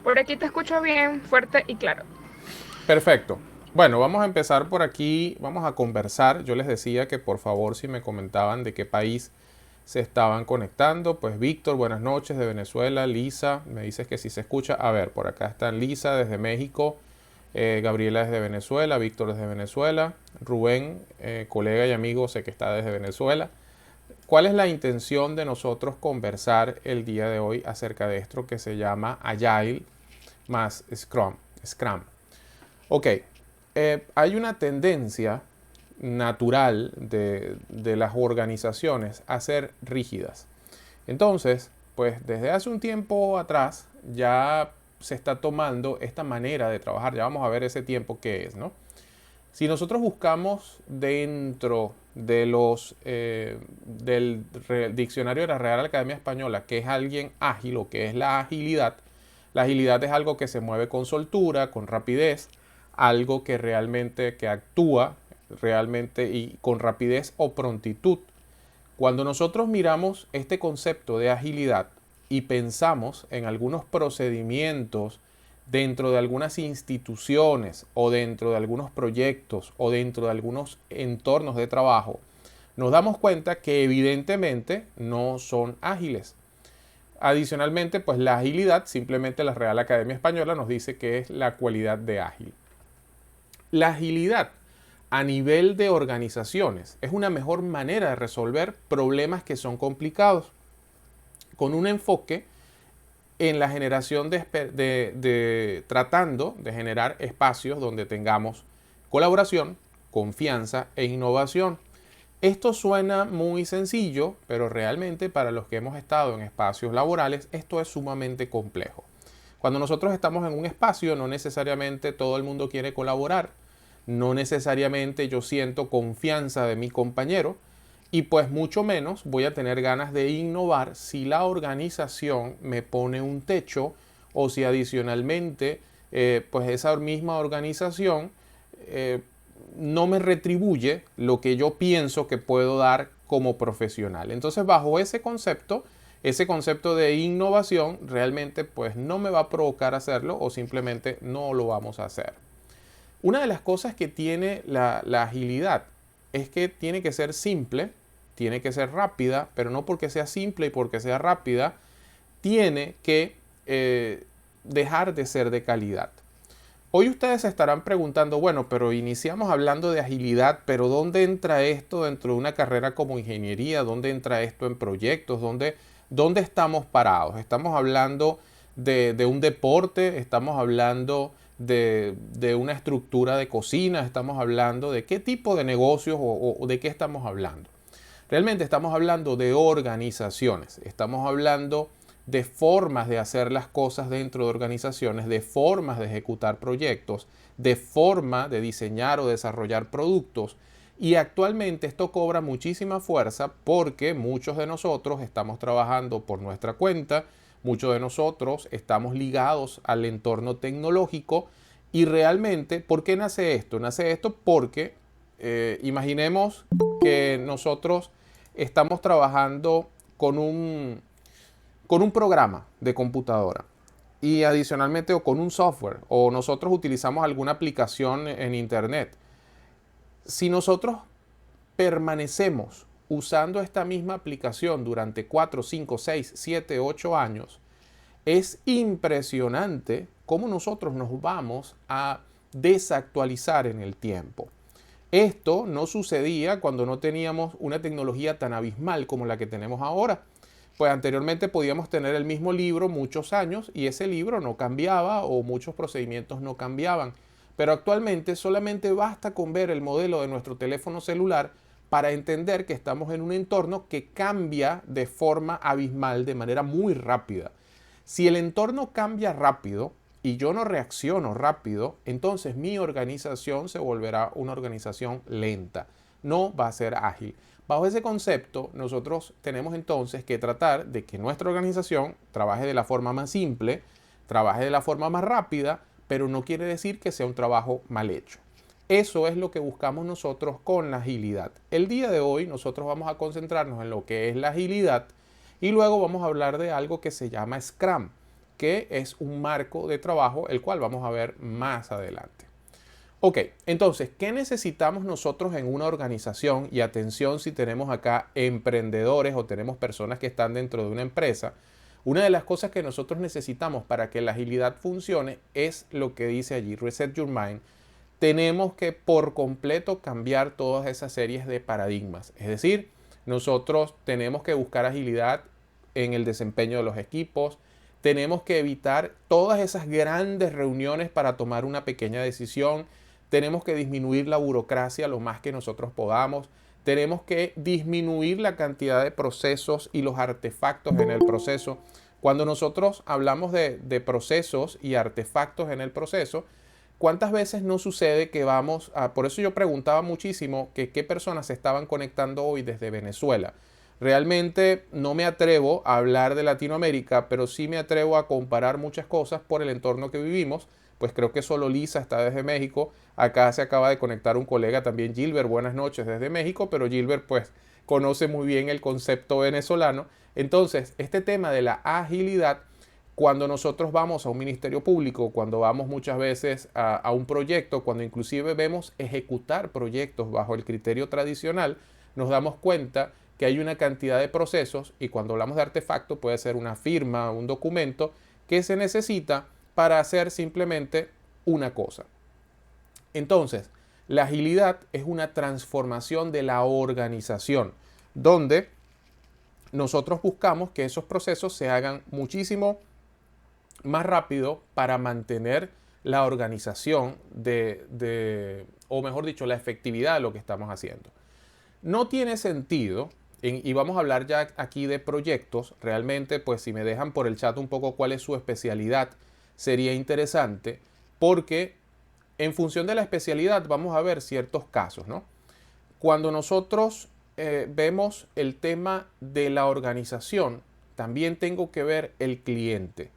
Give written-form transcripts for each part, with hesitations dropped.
Por aquí te escucho bien, fuerte y claro. Perfecto. Bueno, vamos a empezar por aquí, vamos a conversar. Yo les decía que por favor si me comentaban de qué país se estaban conectando. Pues Víctor, buenas noches de Venezuela. Lisa, me dices que si se escucha. A ver, por acá están Lisa desde México, Gabriela desde Venezuela, Víctor desde Venezuela, Rubén, colega y amigo, sé que está desde Venezuela. ¿Cuál es la intención de nosotros conversar el día de hoy acerca de esto que se llama Agile más Scrum? Scrum. Ok, hay una tendencia natural de las organizaciones a ser rígidas. Entonces, pues desde hace un tiempo atrás ya se está tomando esta manera de trabajar. Ya vamos a ver ese tiempo que es, ¿no? Si nosotros buscamos dentro de del diccionario de la Real Academia Española, que es alguien ágil o que es la agilidad es algo que se mueve con soltura, con rapidez, algo que realmente que actúa realmente y con rapidez o prontitud. Cuando nosotros miramos este concepto de agilidad y pensamos en algunos procedimientos dentro de algunas instituciones o dentro de algunos proyectos o dentro de algunos entornos de trabajo, nos damos cuenta que evidentemente no son ágiles. Adicionalmente, pues la agilidad, simplemente la Real Academia Española nos dice que es la cualidad de ágil. La agilidad a nivel de organizaciones es una mejor manera de resolver problemas que son complicados, con un enfoque en la generación tratando de generar espacios donde tengamos colaboración, confianza e innovación. Esto suena muy sencillo, pero realmente para los que hemos estado en espacios laborales, esto es sumamente complejo. Cuando nosotros estamos en un espacio, no necesariamente todo el mundo quiere colaborar, no necesariamente yo siento confianza de mi compañero y pues mucho menos voy a tener ganas de innovar si la organización me pone un techo o si adicionalmente pues esa misma organización eh, no me retribuye lo que yo pienso que puedo dar como profesional. Entonces bajo ese concepto de innovación realmente pues no me va a provocar hacerlo o simplemente no lo vamos a hacer. Una de las cosas que tiene la agilidad es que tiene que ser simple, tiene que ser rápida, pero no porque sea simple y porque sea rápida, tiene que dejar de ser de calidad. Hoy ustedes se estarán preguntando, bueno, pero iniciamos hablando de agilidad, pero ¿dónde entra esto dentro de una carrera como ingeniería? ¿Dónde entra esto en proyectos? ¿Dónde estamos parados? ¿Estamos hablando de un deporte? ¿Estamos hablando de una estructura de cocina? ¿Estamos hablando de qué tipo de negocios o de qué estamos hablando? Realmente estamos hablando de organizaciones, estamos hablando de formas de hacer las cosas dentro de organizaciones, de formas de ejecutar proyectos, de forma de diseñar o desarrollar productos. Y actualmente esto cobra muchísima fuerza porque muchos de nosotros estamos trabajando por nuestra cuenta, muchos de nosotros estamos ligados al entorno tecnológico y realmente, ¿por qué nace esto? Nace esto porque imaginemos que nosotros estamos trabajando con un programa de computadora y adicionalmente o con un software o nosotros utilizamos alguna aplicación en internet. Si nosotros permanecemos usando esta misma aplicación durante 4, 5, 6, 7, 8 años, es impresionante cómo nosotros nos vamos a desactualizar en el tiempo. Esto no sucedía cuando no teníamos una tecnología tan abismal como la que tenemos ahora. Pues anteriormente podíamos tener el mismo libro muchos años y ese libro no cambiaba o muchos procedimientos no cambiaban. Pero actualmente solamente basta con ver el modelo de nuestro teléfono celular para entender que estamos en un entorno que cambia de forma abismal, de manera muy rápida. Si el entorno cambia rápido y yo no reacciono rápido, entonces mi organización se volverá una organización lenta, no va a ser ágil. Bajo ese concepto, nosotros tenemos entonces que tratar de que nuestra organización trabaje de la forma más simple, trabaje de la forma más rápida, pero no quiere decir que sea un trabajo mal hecho. Eso es lo que buscamos nosotros con la agilidad. El día de hoy nosotros vamos a concentrarnos en lo que es la agilidad y luego vamos a hablar de algo que se llama Scrum. que es un marco de trabajo, el cual vamos a ver más adelante. Ok, entonces, ¿qué necesitamos nosotros en una organización? Y atención si tenemos acá emprendedores o tenemos personas que están dentro de una empresa. Una de las cosas que nosotros necesitamos para que la agilidad funcione es lo que dice allí, Reset Your Mind. Tenemos que por completo cambiar todas esas series de paradigmas. Es decir, nosotros tenemos que buscar agilidad en el desempeño de los equipos. Tenemos que evitar todas esas grandes reuniones para tomar una pequeña decisión. Tenemos que disminuir la burocracia lo más que nosotros podamos. Tenemos que disminuir la cantidad de procesos y los artefactos en el proceso. Cuando nosotros hablamos de procesos y artefactos en el proceso, ¿cuántas veces no sucede que vamos a... Por eso yo preguntaba muchísimo que qué personas se estaban conectando hoy desde Venezuela. Realmente no me atrevo a hablar de Latinoamérica, pero sí me atrevo a comparar muchas cosas por el entorno que vivimos. Pues creo que solo Lisa está desde México. Acá se acaba de conectar un colega también, Gilbert. Buenas noches desde México, pero Gilbert pues conoce muy bien el concepto venezolano. Entonces, este tema de la agilidad, cuando nosotros vamos a un ministerio público, cuando vamos muchas veces a un proyecto, cuando inclusive vemos ejecutar proyectos bajo el criterio tradicional, nos damos cuenta que hay una cantidad de procesos, y cuando hablamos de artefacto puede ser una firma, un documento que se necesita para hacer simplemente una cosa. Entonces, la agilidad es una transformación de la organización, donde nosotros buscamos que esos procesos se hagan muchísimo más rápido para mantener la organización o mejor dicho, la efectividad de lo que estamos haciendo. No tiene sentido, y vamos a hablar ya aquí de proyectos, realmente pues si me dejan por el chat un poco cuál es su especialidad, sería interesante, porque en función de la especialidad vamos a ver ciertos casos, ¿no? Cuando nosotros vemos el tema de la organización, también tengo que ver el cliente.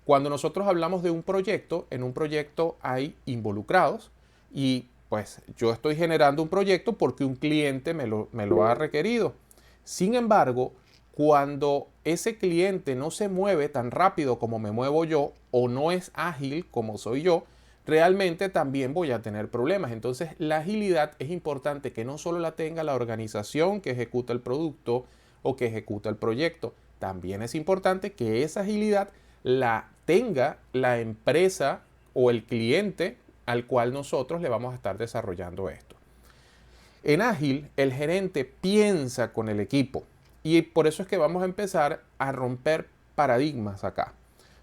Cuando nosotros hablamos de un proyecto, en un proyecto hay involucrados y pues yo estoy generando un proyecto porque un cliente me lo ha requerido. Sin embargo, cuando ese cliente no se mueve tan rápido como me muevo yo o no es ágil como soy yo, realmente también voy a tener problemas. Entonces, la agilidad es importante que no solo la tenga la organización que ejecuta el producto o que ejecuta el proyecto, también es importante que esa agilidad la tenga la empresa o el cliente al cual nosotros le vamos a estar desarrollando esto. En Ágil, el gerente piensa con el equipo y por eso es que vamos a empezar a romper paradigmas acá.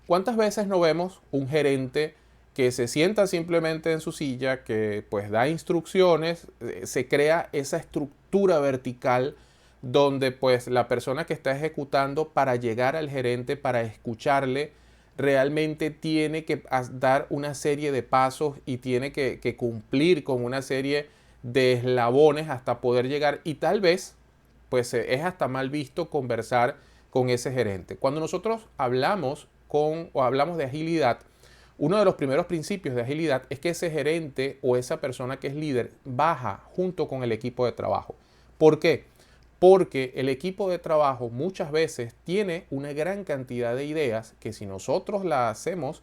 ¿Cuántas veces no vemos un gerente que se sienta simplemente en su silla, que pues da instrucciones, se crea esa estructura vertical donde pues la persona que está ejecutando para llegar al gerente, para escucharle, realmente tiene que dar una serie de pasos y tiene que cumplir con una serie de eslabones hasta poder llegar, y tal vez pues es hasta mal visto conversar con ese gerente. Cuando nosotros hablamos de agilidad, uno de los primeros principios de agilidad es que ese gerente o esa persona que es líder baja junto con el equipo de trabajo. ¿Por qué? Porque el equipo de trabajo muchas veces tiene una gran cantidad de ideas que si nosotros las hacemos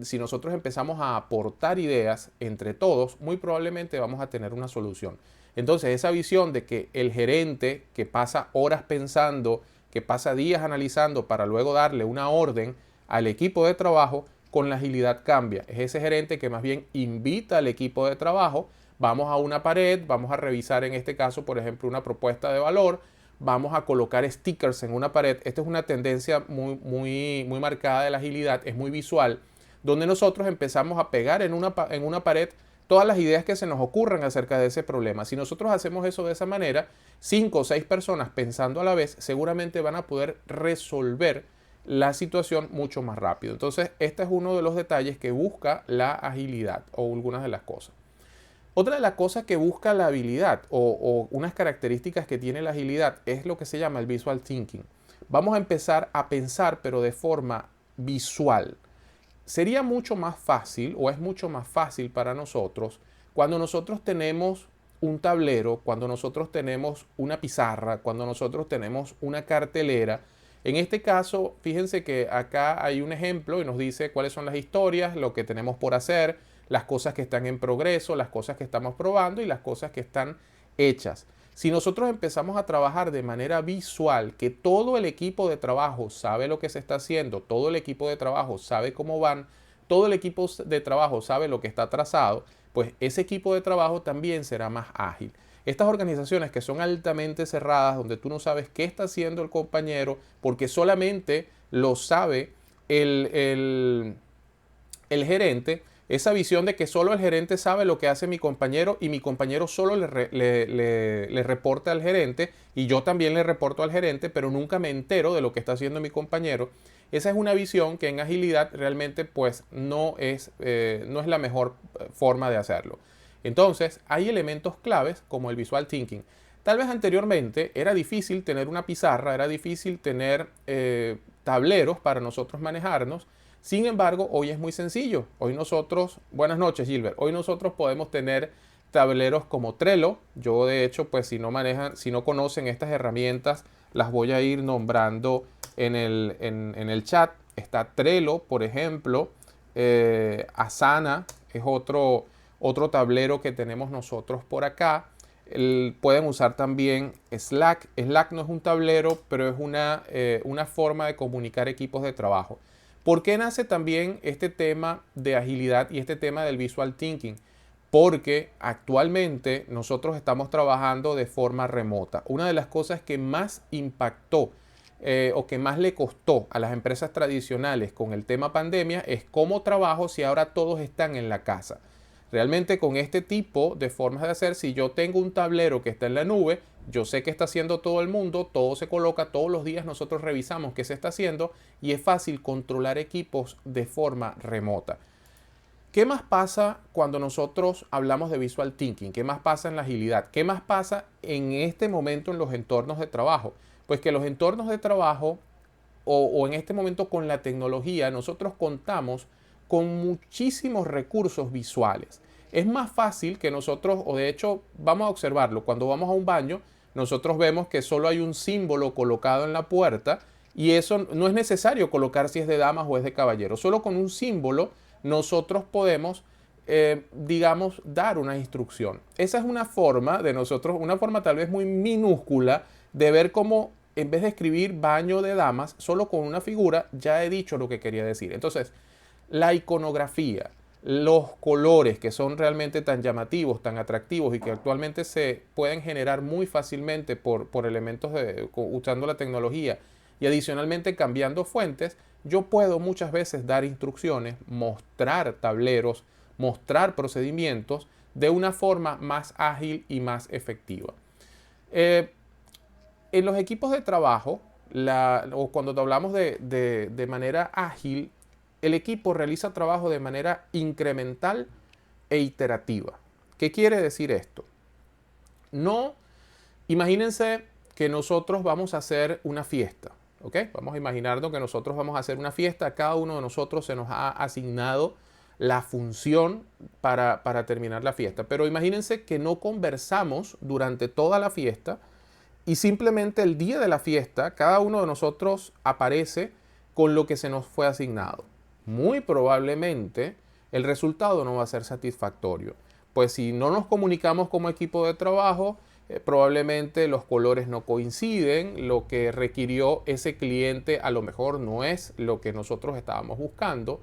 si nosotros empezamos a aportar ideas entre todos, muy probablemente vamos a tener una solución. Entonces, esa visión de que el gerente que pasa horas pensando, que pasa días analizando para luego darle una orden al equipo de trabajo, con la agilidad cambia. Es ese gerente que más bien invita al equipo de trabajo. Vamos a una pared, vamos a revisar en este caso, por ejemplo, una propuesta de valor, vamos a colocar stickers en una pared. Esta es una tendencia muy marcada de la agilidad, es muy visual, donde nosotros empezamos a pegar en una pared todas las ideas que se nos ocurran acerca de ese problema. Si nosotros hacemos eso de esa manera, 5 o 6 personas pensando a la vez seguramente van a poder resolver la situación mucho más rápido. Entonces, este es uno de los detalles que busca la agilidad o algunas de las cosas. Otra de las cosas que busca la habilidad o unas características que tiene la agilidad es lo que se llama el visual thinking. Vamos a empezar a pensar, pero de forma visual. Sería mucho más fácil o es mucho más fácil para nosotros cuando nosotros tenemos un tablero, cuando nosotros tenemos una pizarra, cuando nosotros tenemos una cartelera En este caso, fíjense que acá hay un ejemplo y nos dice cuáles son las historias, lo que tenemos por hacer, las cosas que están en progreso, las cosas que estamos probando y las cosas que están hechas. Si nosotros empezamos a trabajar de manera visual, que todo el equipo de trabajo sabe lo que se está haciendo, todo el equipo de trabajo sabe cómo van, todo el equipo de trabajo sabe lo que está trazado, pues ese equipo de trabajo también será más ágil. Estas organizaciones que son altamente cerradas, donde tú no sabes qué está haciendo el compañero, porque solamente lo sabe el gerente, esa visión de que solo el gerente sabe lo que hace mi compañero y mi compañero solo le reporta al gerente y yo también le reporto al gerente, pero nunca me entero de lo que está haciendo mi compañero. Esa es una visión que en agilidad realmente pues no es la mejor forma de hacerlo. Entonces hay elementos claves como el visual thinking. Tal vez anteriormente era difícil tener una pizarra, era difícil tener tableros para nosotros manejarnos. Sin embargo, hoy es muy sencillo. Hoy nosotros, buenas noches Gilbert, hoy nosotros podemos tener tableros como Trello. Yo de hecho, pues si no conocen estas herramientas, las voy a ir nombrando en el chat. Está Trello, por ejemplo. Asana es otro tablero que tenemos nosotros por acá. Pueden usar también Slack. Slack no es un tablero, pero es una forma de comunicar equipos de trabajo. ¿Por qué nace también este tema de agilidad y este tema del visual thinking? Porque actualmente nosotros estamos trabajando de forma remota. Una de las cosas que más impactó o que más le costó a las empresas tradicionales con el tema pandemia es cómo trabajo si ahora todos están en la casa. Realmente con este tipo de formas de hacer, si yo tengo un tablero que está en la nube, yo sé qué está haciendo todo el mundo, todo se coloca, todos los días nosotros revisamos qué se está haciendo y es fácil controlar equipos de forma remota. ¿Qué más pasa cuando nosotros hablamos de visual thinking? ¿Qué más pasa en la agilidad? ¿Qué más pasa en este momento en los entornos de trabajo? Pues que los entornos de trabajo o en este momento con la tecnología nosotros contamos con muchísimos recursos visuales. Es más fácil que nosotros, o de hecho vamos a observarlo, cuando vamos a un baño, nosotros vemos que solo hay un símbolo colocado en la puerta y eso no es necesario colocar si es de damas o es de caballeros. Solo con un símbolo nosotros podemos, digamos, dar una instrucción. Esa es una forma de nosotros, una forma tal vez muy minúscula de ver cómo en vez de escribir baño de damas, solo con una figura ya he dicho lo que quería decir. Entonces, la iconografía, los colores que son realmente tan llamativos, tan atractivos y que actualmente se pueden generar muy fácilmente por elementos usando la tecnología y adicionalmente cambiando fuentes, yo puedo muchas veces dar instrucciones, mostrar tableros, mostrar procedimientos de una forma más ágil y más efectiva. En los equipos de trabajo, o cuando hablamos de manera ágil, el equipo realiza trabajo de manera incremental e iterativa. ¿Qué quiere decir esto? No, imagínense que nosotros vamos a hacer una fiesta, ¿ok? Vamos a imaginarnos que nosotros vamos a hacer una fiesta, a cada uno de nosotros se nos ha asignado la función para terminar la fiesta, pero imagínense que no conversamos durante toda la fiesta y simplemente el día de la fiesta cada uno de nosotros aparece con lo que se nos fue asignado. Muy probablemente el resultado no va a ser satisfactorio. Pues si no nos comunicamos como equipo de trabajo, probablemente los colores no coinciden, lo que requirió ese cliente a lo mejor no es lo que nosotros estábamos buscando.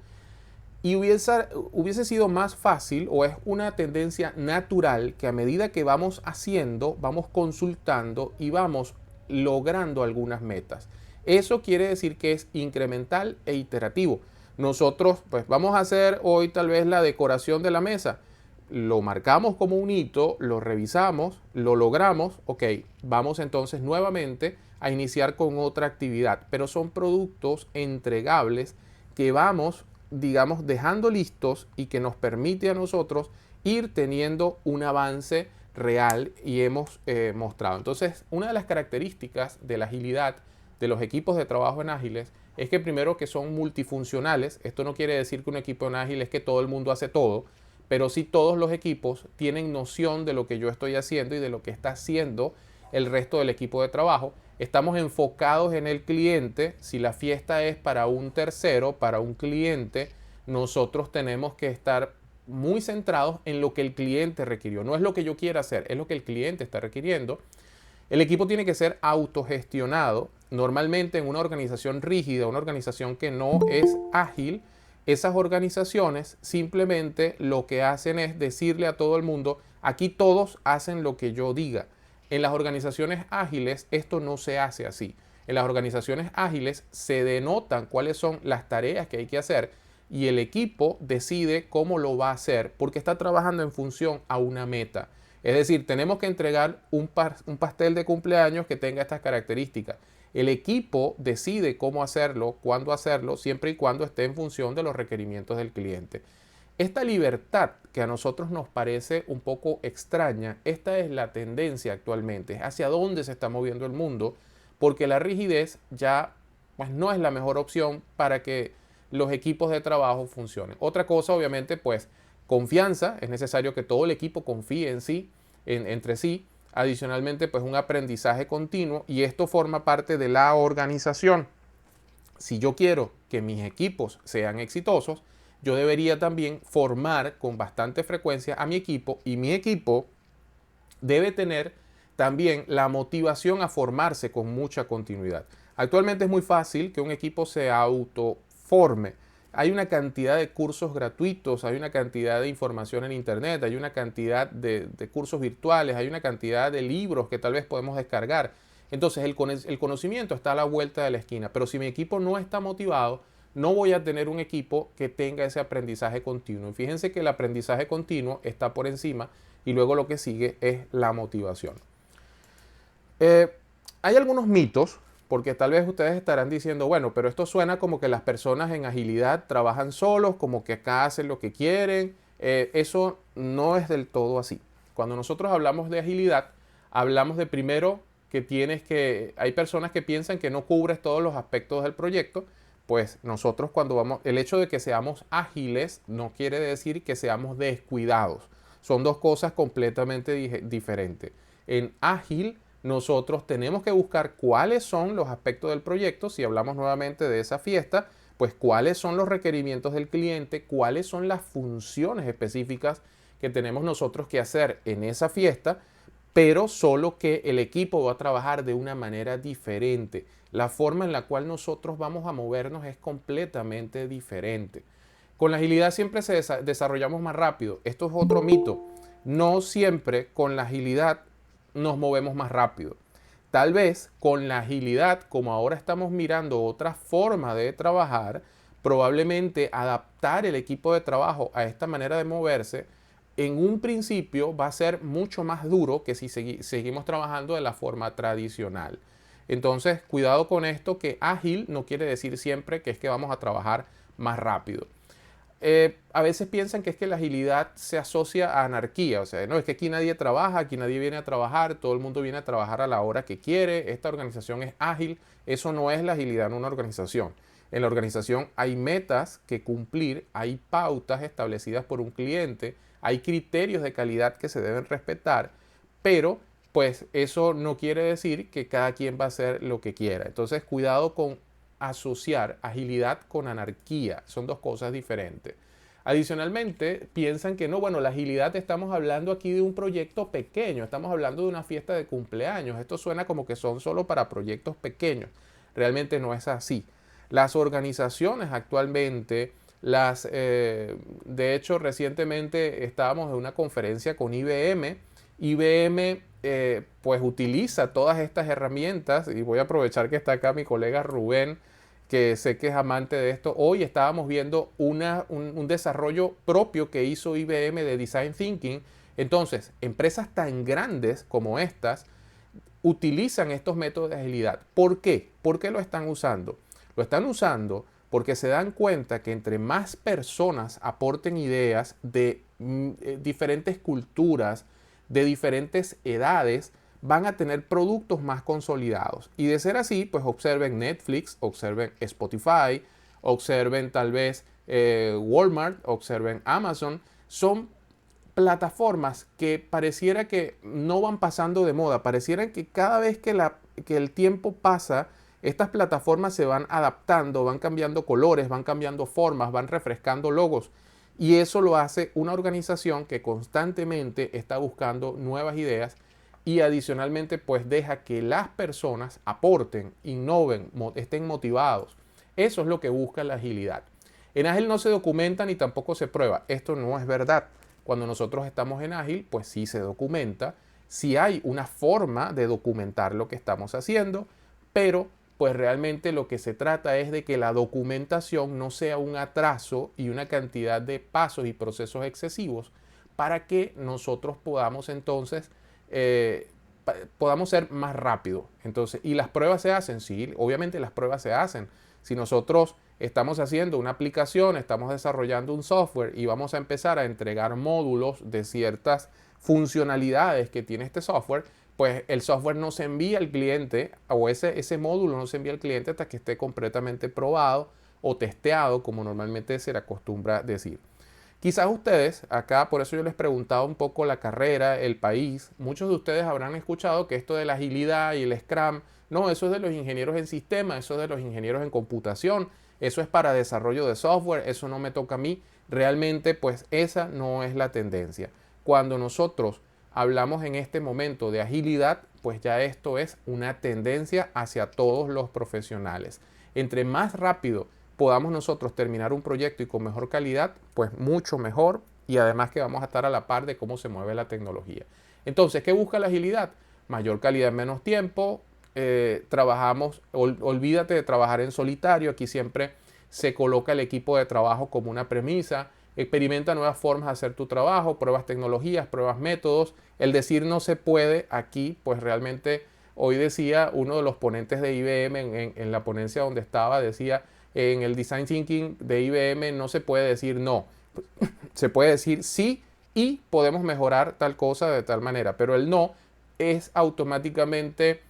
Y hubiese sido más fácil o es una tendencia natural que a medida que vamos haciendo, vamos consultando y vamos logrando algunas metas. Eso quiere decir que es incremental e iterativo. Nosotros pues vamos a hacer hoy tal vez la decoración de la mesa. Lo marcamos como un hito, lo revisamos, lo logramos, ok, vamos entonces nuevamente a iniciar con otra actividad. Pero son productos entregables que vamos, digamos, dejando listos y que nos permite a nosotros ir teniendo un avance real y hemos mostrado. Entonces, una de las características de la agilidad de los equipos de trabajo en ágiles es que primero que son multifuncionales. Esto no quiere decir que un equipo en ágil es que todo el mundo hace todo, pero sí todos los equipos tienen noción de lo que yo estoy haciendo y de lo que está haciendo el resto del equipo de trabajo. estamos enfocados en el cliente. Si la fiesta es para un tercero, para un cliente, nosotros tenemos que estar muy centrados en lo que el cliente requirió. No es lo que yo quiera hacer, es lo que el cliente está requiriendo. El equipo tiene que ser autogestionado. Normalmente en una organización rígida, una organización que no es ágil, esas organizaciones simplemente lo que hacen es decirle a todo el mundo, aquí todos hacen lo que yo diga. En las organizaciones ágiles esto no se hace así. En las organizaciones ágiles se denotan cuáles son las tareas que hay que hacer y el equipo decide cómo lo va a hacer porque está trabajando en función a una meta. Es decir, tenemos que entregar un pastel de cumpleaños que tenga estas características. El equipo decide cómo hacerlo, cuándo hacerlo, siempre y cuando esté en función de los requerimientos del cliente. Esta libertad que a nosotros nos parece un poco extraña, esta es la tendencia actualmente, hacia dónde se está moviendo el mundo, porque la rigidez ya pues, no es la mejor opción para que los equipos de trabajo funcionen. Otra cosa, obviamente, pues confianza, es necesario que todo el equipo confíe en sí, entre sí. Adicionalmente, pues un aprendizaje continuo y esto forma parte de la organización. Si yo quiero que mis equipos sean exitosos, yo debería también formar con bastante frecuencia a mi equipo y mi equipo debe tener también la motivación a formarse con mucha continuidad. Actualmente es muy fácil que un equipo se autoforme. Hay una cantidad de cursos gratuitos, hay una cantidad de información en internet, hay una cantidad de cursos virtuales, hay una cantidad de libros que tal vez podemos descargar. Entonces el conocimiento está a la vuelta de la esquina, pero si mi equipo no está motivado, no voy a tener un equipo que tenga ese aprendizaje continuo. Y fíjense que el aprendizaje continuo está por encima y luego lo que sigue es la motivación. Hay algunos mitos, porque tal vez ustedes estarán diciendo, bueno, pero esto suena como que las personas en agilidad trabajan solos, como que acá hacen lo que quieren. Eso no es del todo así. Cuando nosotros hablamos de agilidad, hablamos de primero que hay personas que piensan que no cubres todos los aspectos del proyecto. Pues nosotros el hecho de que seamos ágiles no quiere decir que seamos descuidados. Son dos cosas completamente diferentes. En ágil, nosotros tenemos que buscar cuáles son los aspectos del proyecto. Si hablamos nuevamente de esa fiesta, pues cuáles son los requerimientos del cliente, cuáles son las funciones específicas que tenemos nosotros que hacer en esa fiesta, pero solo que el equipo va a trabajar de una manera diferente. La forma en la cual nosotros vamos a movernos es completamente diferente. Con la agilidad siempre desarrollamos más rápido. Esto es otro mito. No siempre con la agilidad nos movemos más rápido. Tal vez con la agilidad, como ahora estamos mirando otra forma de trabajar, probablemente adaptar el equipo de trabajo a esta manera de moverse en un principio va a ser mucho más duro que si seguimos trabajando de la forma tradicional. Entonces, cuidado con esto, que ágil no quiere decir siempre que es que vamos a trabajar más rápido. A veces piensan que es que la agilidad se asocia a anarquía, o sea, no, es que aquí nadie trabaja, aquí nadie viene a trabajar, todo el mundo viene a trabajar a la hora que quiere, esta organización es ágil. Eso no es la agilidad en una organización. En la organización hay metas que cumplir, hay pautas establecidas por un cliente, hay criterios de calidad que se deben respetar, pero pues eso no quiere decir que cada quien va a hacer lo que quiera. Entonces, cuidado con asociar agilidad con anarquía. Son dos cosas diferentes. Adicionalmente, piensan que no, bueno, la agilidad estamos hablando aquí de un proyecto pequeño, estamos hablando de una fiesta de cumpleaños. Esto suena como que son solo para proyectos pequeños. Realmente no es así. Las organizaciones actualmente, de hecho, recientemente estábamos en una conferencia con IBM. IBM pues utiliza todas estas herramientas y voy a aprovechar que está acá mi colega Rubén, que sé que es amante de esto. Hoy estábamos viendo un desarrollo propio que hizo IBM de Design Thinking. Entonces, empresas tan grandes como estas utilizan estos métodos de agilidad. ¿Por qué? ¿Por qué lo están usando? Lo están usando porque se dan cuenta que entre más personas aporten ideas de diferentes culturas, de diferentes edades, van a tener productos más consolidados. Y de ser así, pues observen Netflix, observen Spotify, observen tal vez Walmart, observen Amazon. Son plataformas que pareciera que no van pasando de moda, pareciera que cada vez que el tiempo pasa, estas plataformas se van adaptando, van cambiando colores, van cambiando formas, van refrescando logos. Y eso lo hace una organización que constantemente está buscando nuevas ideas y adicionalmente pues deja que las personas aporten, innoven, estén motivados. Eso es lo que busca la agilidad. En Ágil no se documenta ni tampoco se prueba. Esto no es verdad. Cuando nosotros estamos en Ágil, pues sí se documenta. Sí hay una forma de documentar lo que estamos haciendo, pero pues realmente lo que se trata es de que la documentación no sea un atraso y una cantidad de pasos y procesos excesivos para que nosotros podamos entonces podamos ser más rápido. Entonces, y las pruebas se hacen, sí, obviamente las pruebas se hacen. Si nosotros estamos haciendo una aplicación, estamos desarrollando un software y vamos a empezar a entregar módulos de ciertas funcionalidades que tiene este software, pues el software no se envía al cliente o ese módulo no se envía al cliente hasta que esté completamente probado o testeado, como normalmente se le acostumbra decir. Quizás ustedes, acá por eso yo les preguntaba un poco la carrera, el país, muchos de ustedes habrán escuchado que esto de la agilidad y el Scrum, no, eso es de los ingenieros en sistemas, eso es de los ingenieros en computación, eso es para desarrollo de software, eso no me toca a mí. Realmente pues esa no es la tendencia. Cuando nosotros hablamos en este momento de agilidad, pues ya esto es una tendencia hacia todos los profesionales. Entre más rápido podamos nosotros terminar un proyecto y con mejor calidad, pues mucho mejor, y además que vamos a estar a la par de cómo se mueve la tecnología. Entonces, ¿qué busca la agilidad? Mayor calidad en menos tiempo. Olvídate de trabajar en solitario. Aquí siempre se coloca el equipo de trabajo como una premisa. Experimenta nuevas formas de hacer tu trabajo, pruebas tecnologías, pruebas métodos. El decir no se puede aquí, pues realmente hoy decía uno de los ponentes de IBM en la ponencia donde estaba, decía, en el Design Thinking de IBM no se puede decir no. Se puede decir sí y podemos mejorar tal cosa de tal manera, pero el no es automáticamente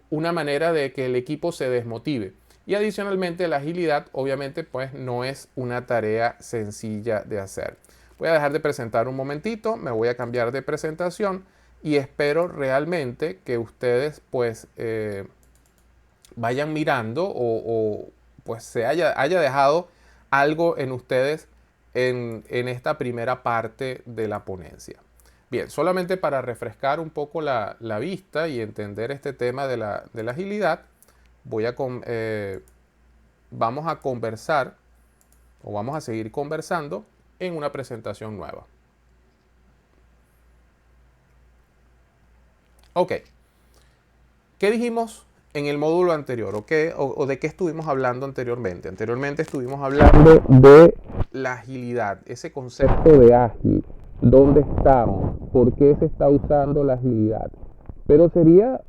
una manera de que el equipo se desmotive. Y adicionalmente la agilidad obviamente pues no es una tarea sencilla de hacer. Voy a dejar de presentar un momentito, me voy a cambiar de presentación y espero realmente que ustedes pues vayan mirando o pues se haya dejado algo en ustedes en esta primera parte de la ponencia. Bien, solamente para refrescar un poco la vista y entender este tema de la agilidad, vamos a conversar o vamos a seguir conversando en una presentación nueva. Ok, ¿qué dijimos en el módulo anterior? ¿O de qué estuvimos hablando anteriormente? Anteriormente estuvimos hablando de la agilidad, ese concepto de ágil. ¿Dónde estamos? ¿Por qué se está usando la agilidad? Pero sería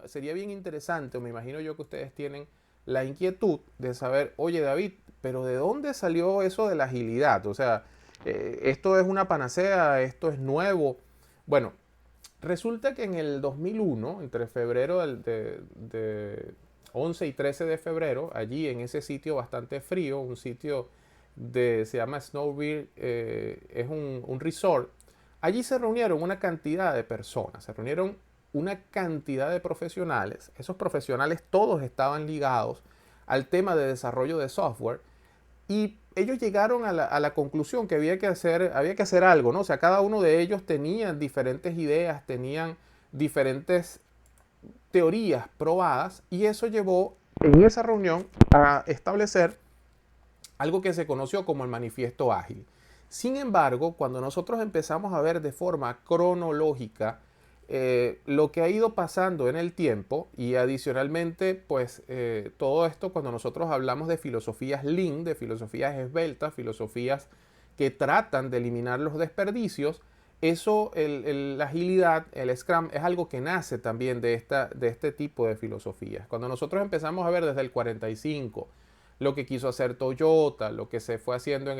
sería bien interesante, o me imagino yo que ustedes tienen la inquietud de saber, oye David, pero ¿de dónde salió eso de la agilidad? O sea, ¿esto es una panacea? ¿Esto es nuevo? Bueno, resulta que en el 2001, entre febrero de 11 y 13 de febrero, allí en ese sitio bastante frío, un sitio se llama Snowbird, es un resort. Allí se reunieron una cantidad de personas, se reunieron una cantidad de profesionales. Esos profesionales todos estaban ligados al tema de desarrollo de software y ellos llegaron a la conclusión que había que hacer algo, ¿no? O sea, cada uno de ellos tenía diferentes ideas, tenían diferentes teorías probadas y eso llevó en esa reunión a establecer algo que se conoció como el manifiesto ágil. Sin embargo, cuando nosotros empezamos a ver de forma cronológica lo que ha ido pasando en el tiempo y adicionalmente, pues todo esto cuando nosotros hablamos de filosofías Lean, de filosofías esbeltas, filosofías que tratan de eliminar los desperdicios, eso, la agilidad, el Scrum, es algo que nace también de este tipo de filosofías. Cuando nosotros empezamos a ver desde el 45, lo que quiso hacer Toyota, lo que se fue haciendo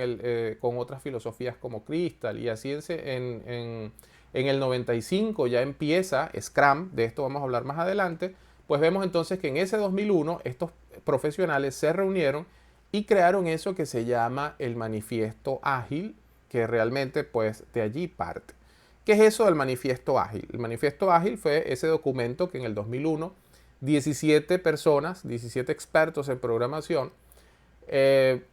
con otras filosofías como Crystal y así en el 95 ya empieza Scrum, de esto vamos a hablar más adelante, pues vemos entonces que en ese 2001 estos profesionales se reunieron y crearon eso que se llama el manifiesto ágil que realmente pues de allí parte. ¿Qué es eso del manifiesto ágil? El manifiesto ágil fue ese documento que en el 2001 17 personas, 17 expertos en programación, eh,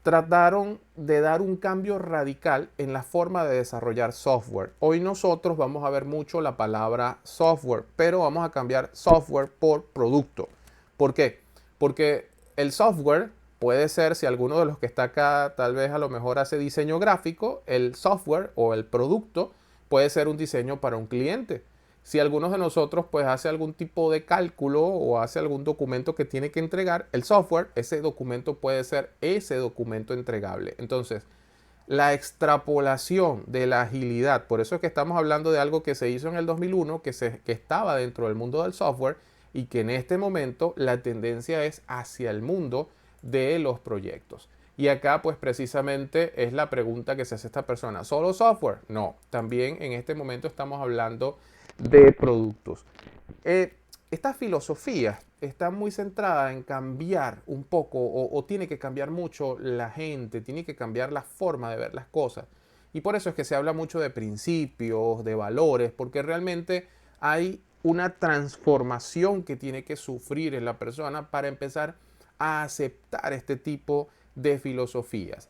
trataron de dar un cambio radical en la forma de desarrollar software. Hoy nosotros vamos a ver mucho la palabra software, pero vamos a cambiar software por producto. ¿Por qué? Porque el software puede ser, si alguno de los que está acá tal vez a lo mejor hace diseño gráfico, el software o el producto puede ser un diseño para un cliente. Si algunos de nosotros pues hace algún tipo de cálculo o hace algún documento que tiene que entregar, el software, ese documento puede ser ese documento entregable. Entonces, la extrapolación de la agilidad, por eso es que estamos hablando de algo que se hizo en el 2001, que estaba dentro del mundo del software y que en este momento la tendencia es hacia el mundo de los proyectos. Y acá pues precisamente es la pregunta que se hace esta persona. ¿Solo software? No, también en este momento estamos hablando de productos. Esta filosofía está muy centrada en cambiar un poco o tiene que cambiar mucho la gente, tiene que cambiar la forma de ver las cosas. Y por eso es que se habla mucho de principios, de valores, porque realmente hay una transformación que tiene que sufrir en la persona para empezar a aceptar este tipo de filosofías.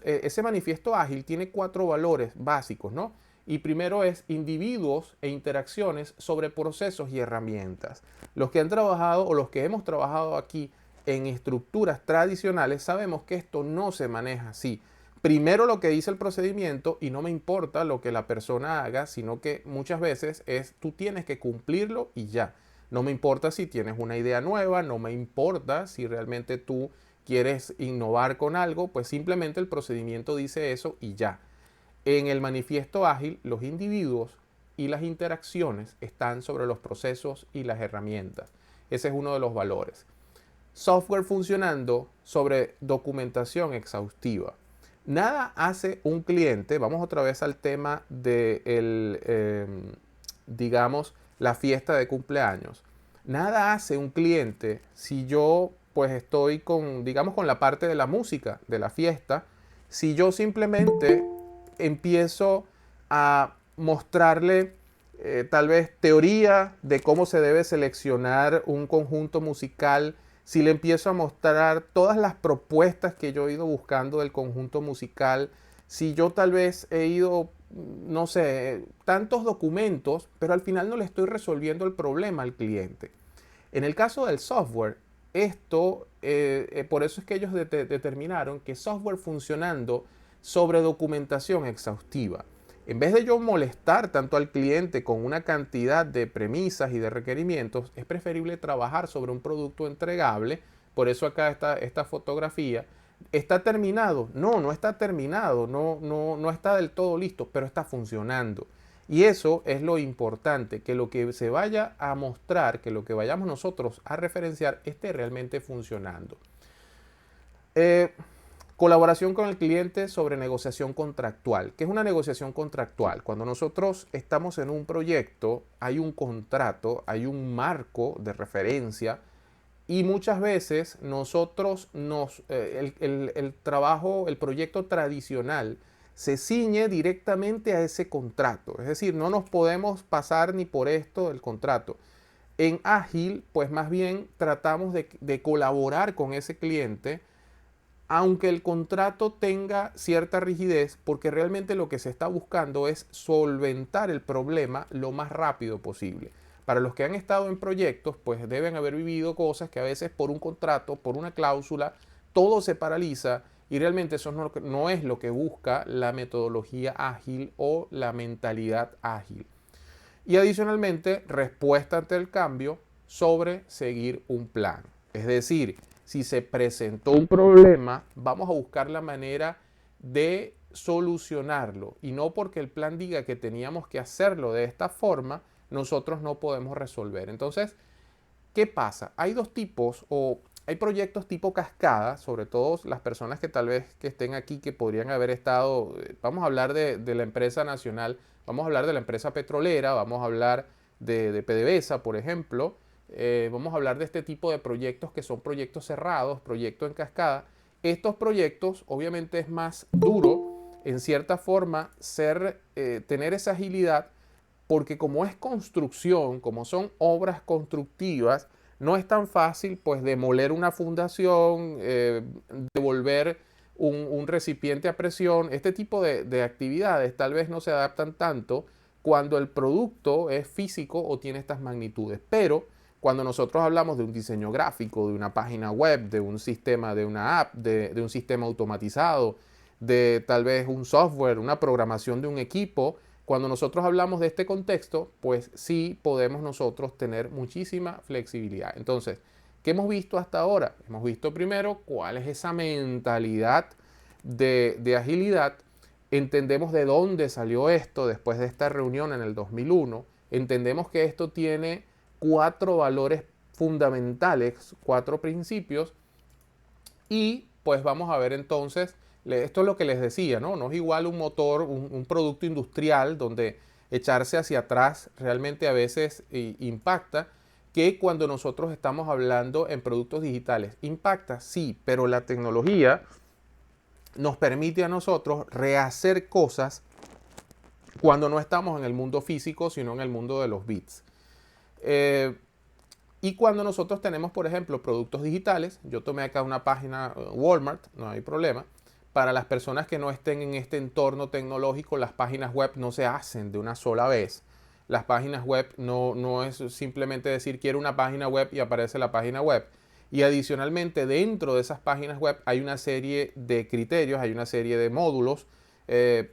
Ese manifiesto ágil tiene 4 valores básicos, ¿no? Y primero es individuos e interacciones sobre procesos y herramientas. Los que han trabajado o los que hemos trabajado aquí en estructuras tradicionales sabemos que esto no se maneja así. Primero lo que dice el procedimiento y no me importa lo que la persona haga, sino que muchas veces es tú tienes que cumplirlo y ya. No me importa si tienes una idea nueva, no me importa si realmente tú quieres innovar con algo, pues simplemente el procedimiento dice eso y ya. En el manifiesto ágil, los individuos y las interacciones están sobre los procesos y las herramientas. Ese es uno de los valores. Software funcionando sobre documentación exhaustiva. Nada hace un cliente, vamos otra vez al tema de digamos, la fiesta de cumpleaños. Nada hace un cliente si yo pues estoy con, digamos, con la parte de la música, de la fiesta, si yo simplemente empiezo a mostrarle tal vez teoría de cómo se debe seleccionar un conjunto musical, si le empiezo a mostrar todas las propuestas que yo he ido buscando del conjunto musical, si yo tal vez he ido, no sé, tantos documentos, pero al final no le estoy resolviendo el problema al cliente. En el caso del software, esto, por eso es que ellos determinaron que software funcionando sobre documentación exhaustiva. En vez de yo molestar tanto al cliente con una cantidad de premisas y de requerimientos, es preferible trabajar sobre un producto entregable. Por eso acá está esta fotografía. ¿Está terminado? No, no está terminado, no está del todo listo, pero está funcionando. Y eso es lo importante, que lo que se vaya a mostrar, que lo que vayamos nosotros a referenciar esté realmente funcionando. Colaboración con el cliente sobre negociación contractual. ¿Qué es una negociación contractual? Cuando nosotros estamos en un proyecto, hay un contrato, hay un marco de referencia y muchas veces nosotros el trabajo, el proyecto tradicional se ciñe directamente a ese contrato. Es decir, no nos podemos pasar ni por esto del contrato. En Ágil, pues más bien tratamos de colaborar con ese cliente, aunque el contrato tenga cierta rigidez, porque realmente lo que se está buscando es solventar el problema lo más rápido posible. Para los que han estado en proyectos, pues deben haber vivido cosas que a veces por un contrato, por una cláusula, todo se paraliza y realmente eso no es lo que busca la metodología ágil o la mentalidad ágil. Y adicionalmente, respuesta ante el cambio sobre seguir un plan. Es decir, si se presentó un problema, vamos a buscar la manera de solucionarlo. Y no porque el plan diga que teníamos que hacerlo de esta forma, nosotros no podemos resolver. Entonces, ¿qué pasa? Hay dos tipos o hay proyectos tipo cascada, sobre todo las personas que tal vez que estén aquí que podrían haber estado, vamos a hablar de la empresa nacional, vamos a hablar de la empresa petrolera, vamos a hablar de PDVSA, por ejemplo, vamos a hablar de este tipo de proyectos que son proyectos cerrados, proyectos en cascada. Estos proyectos obviamente es más duro en cierta forma, tener esa agilidad, porque como es construcción, como son obras constructivas, no es tan fácil pues demoler una fundación, devolver un recipiente a presión. Este tipo de actividades tal vez no se adaptan tanto cuando el producto es físico o tiene estas magnitudes. Pero cuando nosotros hablamos de un diseño gráfico, de una página web, de un sistema, de una app, de un sistema automatizado, de tal vez un software, una programación de un equipo, cuando nosotros hablamos de este contexto, pues sí podemos nosotros tener muchísima flexibilidad. Entonces, ¿qué hemos visto hasta ahora? Hemos visto primero cuál es esa mentalidad de agilidad. Entendemos de dónde salió esto después de esta reunión en el 2001. Entendemos que esto tiene 4 valores fundamentales, 4 principios. Y pues vamos a ver entonces, esto es lo que les decía, ¿no? No es igual un motor, un producto industrial donde echarse hacia atrás realmente a veces impacta, que cuando nosotros estamos hablando en productos digitales. Impacta, sí, pero la tecnología nos permite a nosotros rehacer cosas cuando no estamos en el mundo físico, sino en el mundo de los bits. Y cuando nosotros tenemos, por ejemplo, productos digitales, yo tomé acá una página Walmart, no hay problema. Para las personas que no estén en este entorno tecnológico, las páginas web no se hacen de una sola vez. Las páginas web no es simplemente decir quiero una página web y aparece la página web. Y adicionalmente dentro de esas páginas web hay una serie de criterios, hay una serie de módulos.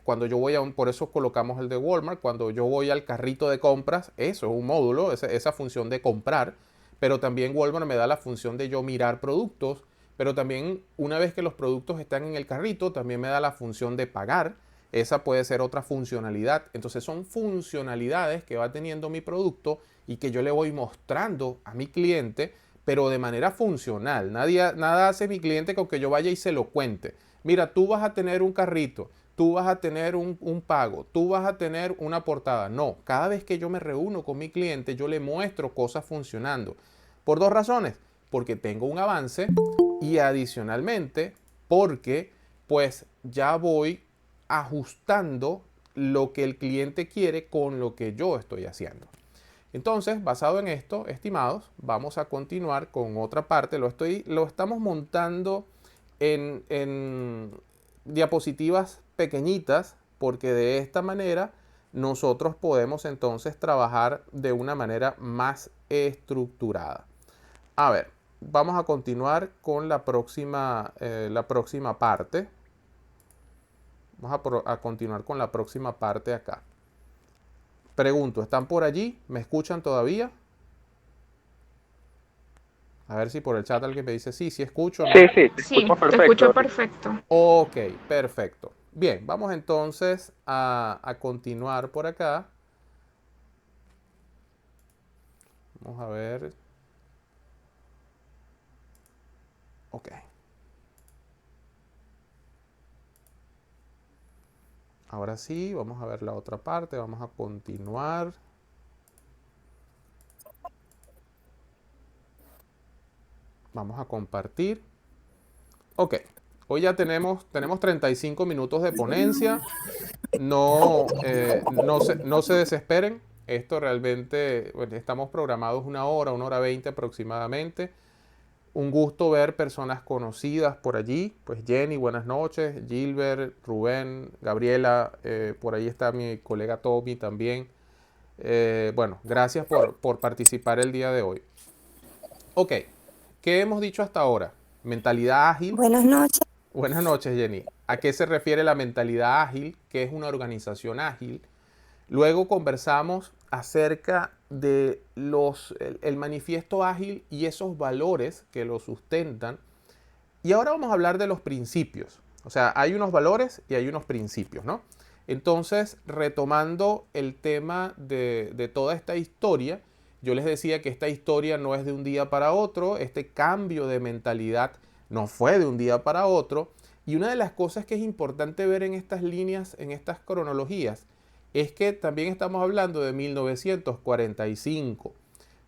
Cuando yo voy por eso colocamos el de Walmart, cuando yo voy al carrito de compras, eso es un módulo, esa función de comprar. Pero también Walmart me da la función de yo mirar productos, pero también una vez que los productos están en el carrito, también me da la función de pagar. Esa puede ser otra funcionalidad. Entonces son funcionalidades que va teniendo mi producto y que yo le voy mostrando a mi cliente, pero de manera funcional. Nada hace mi cliente con que yo vaya y se lo cuente. Mira, tú vas a tener un carrito, tú vas a tener un pago, tú vas a tener una portada. No, cada vez que yo me reúno con mi cliente, yo le muestro cosas funcionando. Por 2 razones. Porque tengo un avance y adicionalmente porque pues ya voy ajustando lo que el cliente quiere con lo que yo estoy haciendo. Entonces, basado en esto, estimados, vamos a continuar con otra parte. Lo estamos montando en diapositivas pequeñitas porque de esta manera nosotros podemos entonces trabajar de una manera más estructurada. A ver, vamos a continuar con la próxima parte. Vamos a continuar con la próxima parte acá. Pregunto, ¿están por allí? ¿Me escuchan todavía? A ver si por el chat alguien me dice sí, sí escucho. ¿No? Sí, sí, te Sí, escucho te escucho perfecto. perfecto. Ok, perfecto. Bien, vamos entonces a continuar por acá. Vamos a ver. Ok. Ahora sí, vamos a ver la otra parte, vamos a continuar. Vamos a compartir. Ok, hoy ya tenemos 35 minutos de ponencia. No se desesperen. Esto realmente, bueno, estamos programados 1 hora 20 aproximadamente. Un gusto ver personas conocidas por allí. Pues Jenny, buenas noches. Gilbert, Rubén, Gabriela. Por ahí está mi colega Tommy también. Bueno, gracias por participar el día de hoy. Ok, ¿qué hemos dicho hasta ahora? Mentalidad ágil. Buenas noches. Buenas noches, Jenny. ¿A qué se refiere la mentalidad ágil? ¿Qué es una organización ágil? Luego conversamos acerca de el manifiesto ágil y esos valores que lo sustentan. Y ahora vamos a hablar de los principios. O sea, hay unos valores y hay unos principios, ¿no? Entonces, retomando el tema de toda esta historia, yo les decía que esta historia no es de un día para otro, este cambio de mentalidad no fue de un día para otro. Y una de las cosas que es importante ver en estas líneas, en estas cronologías, es que también estamos hablando de 1945.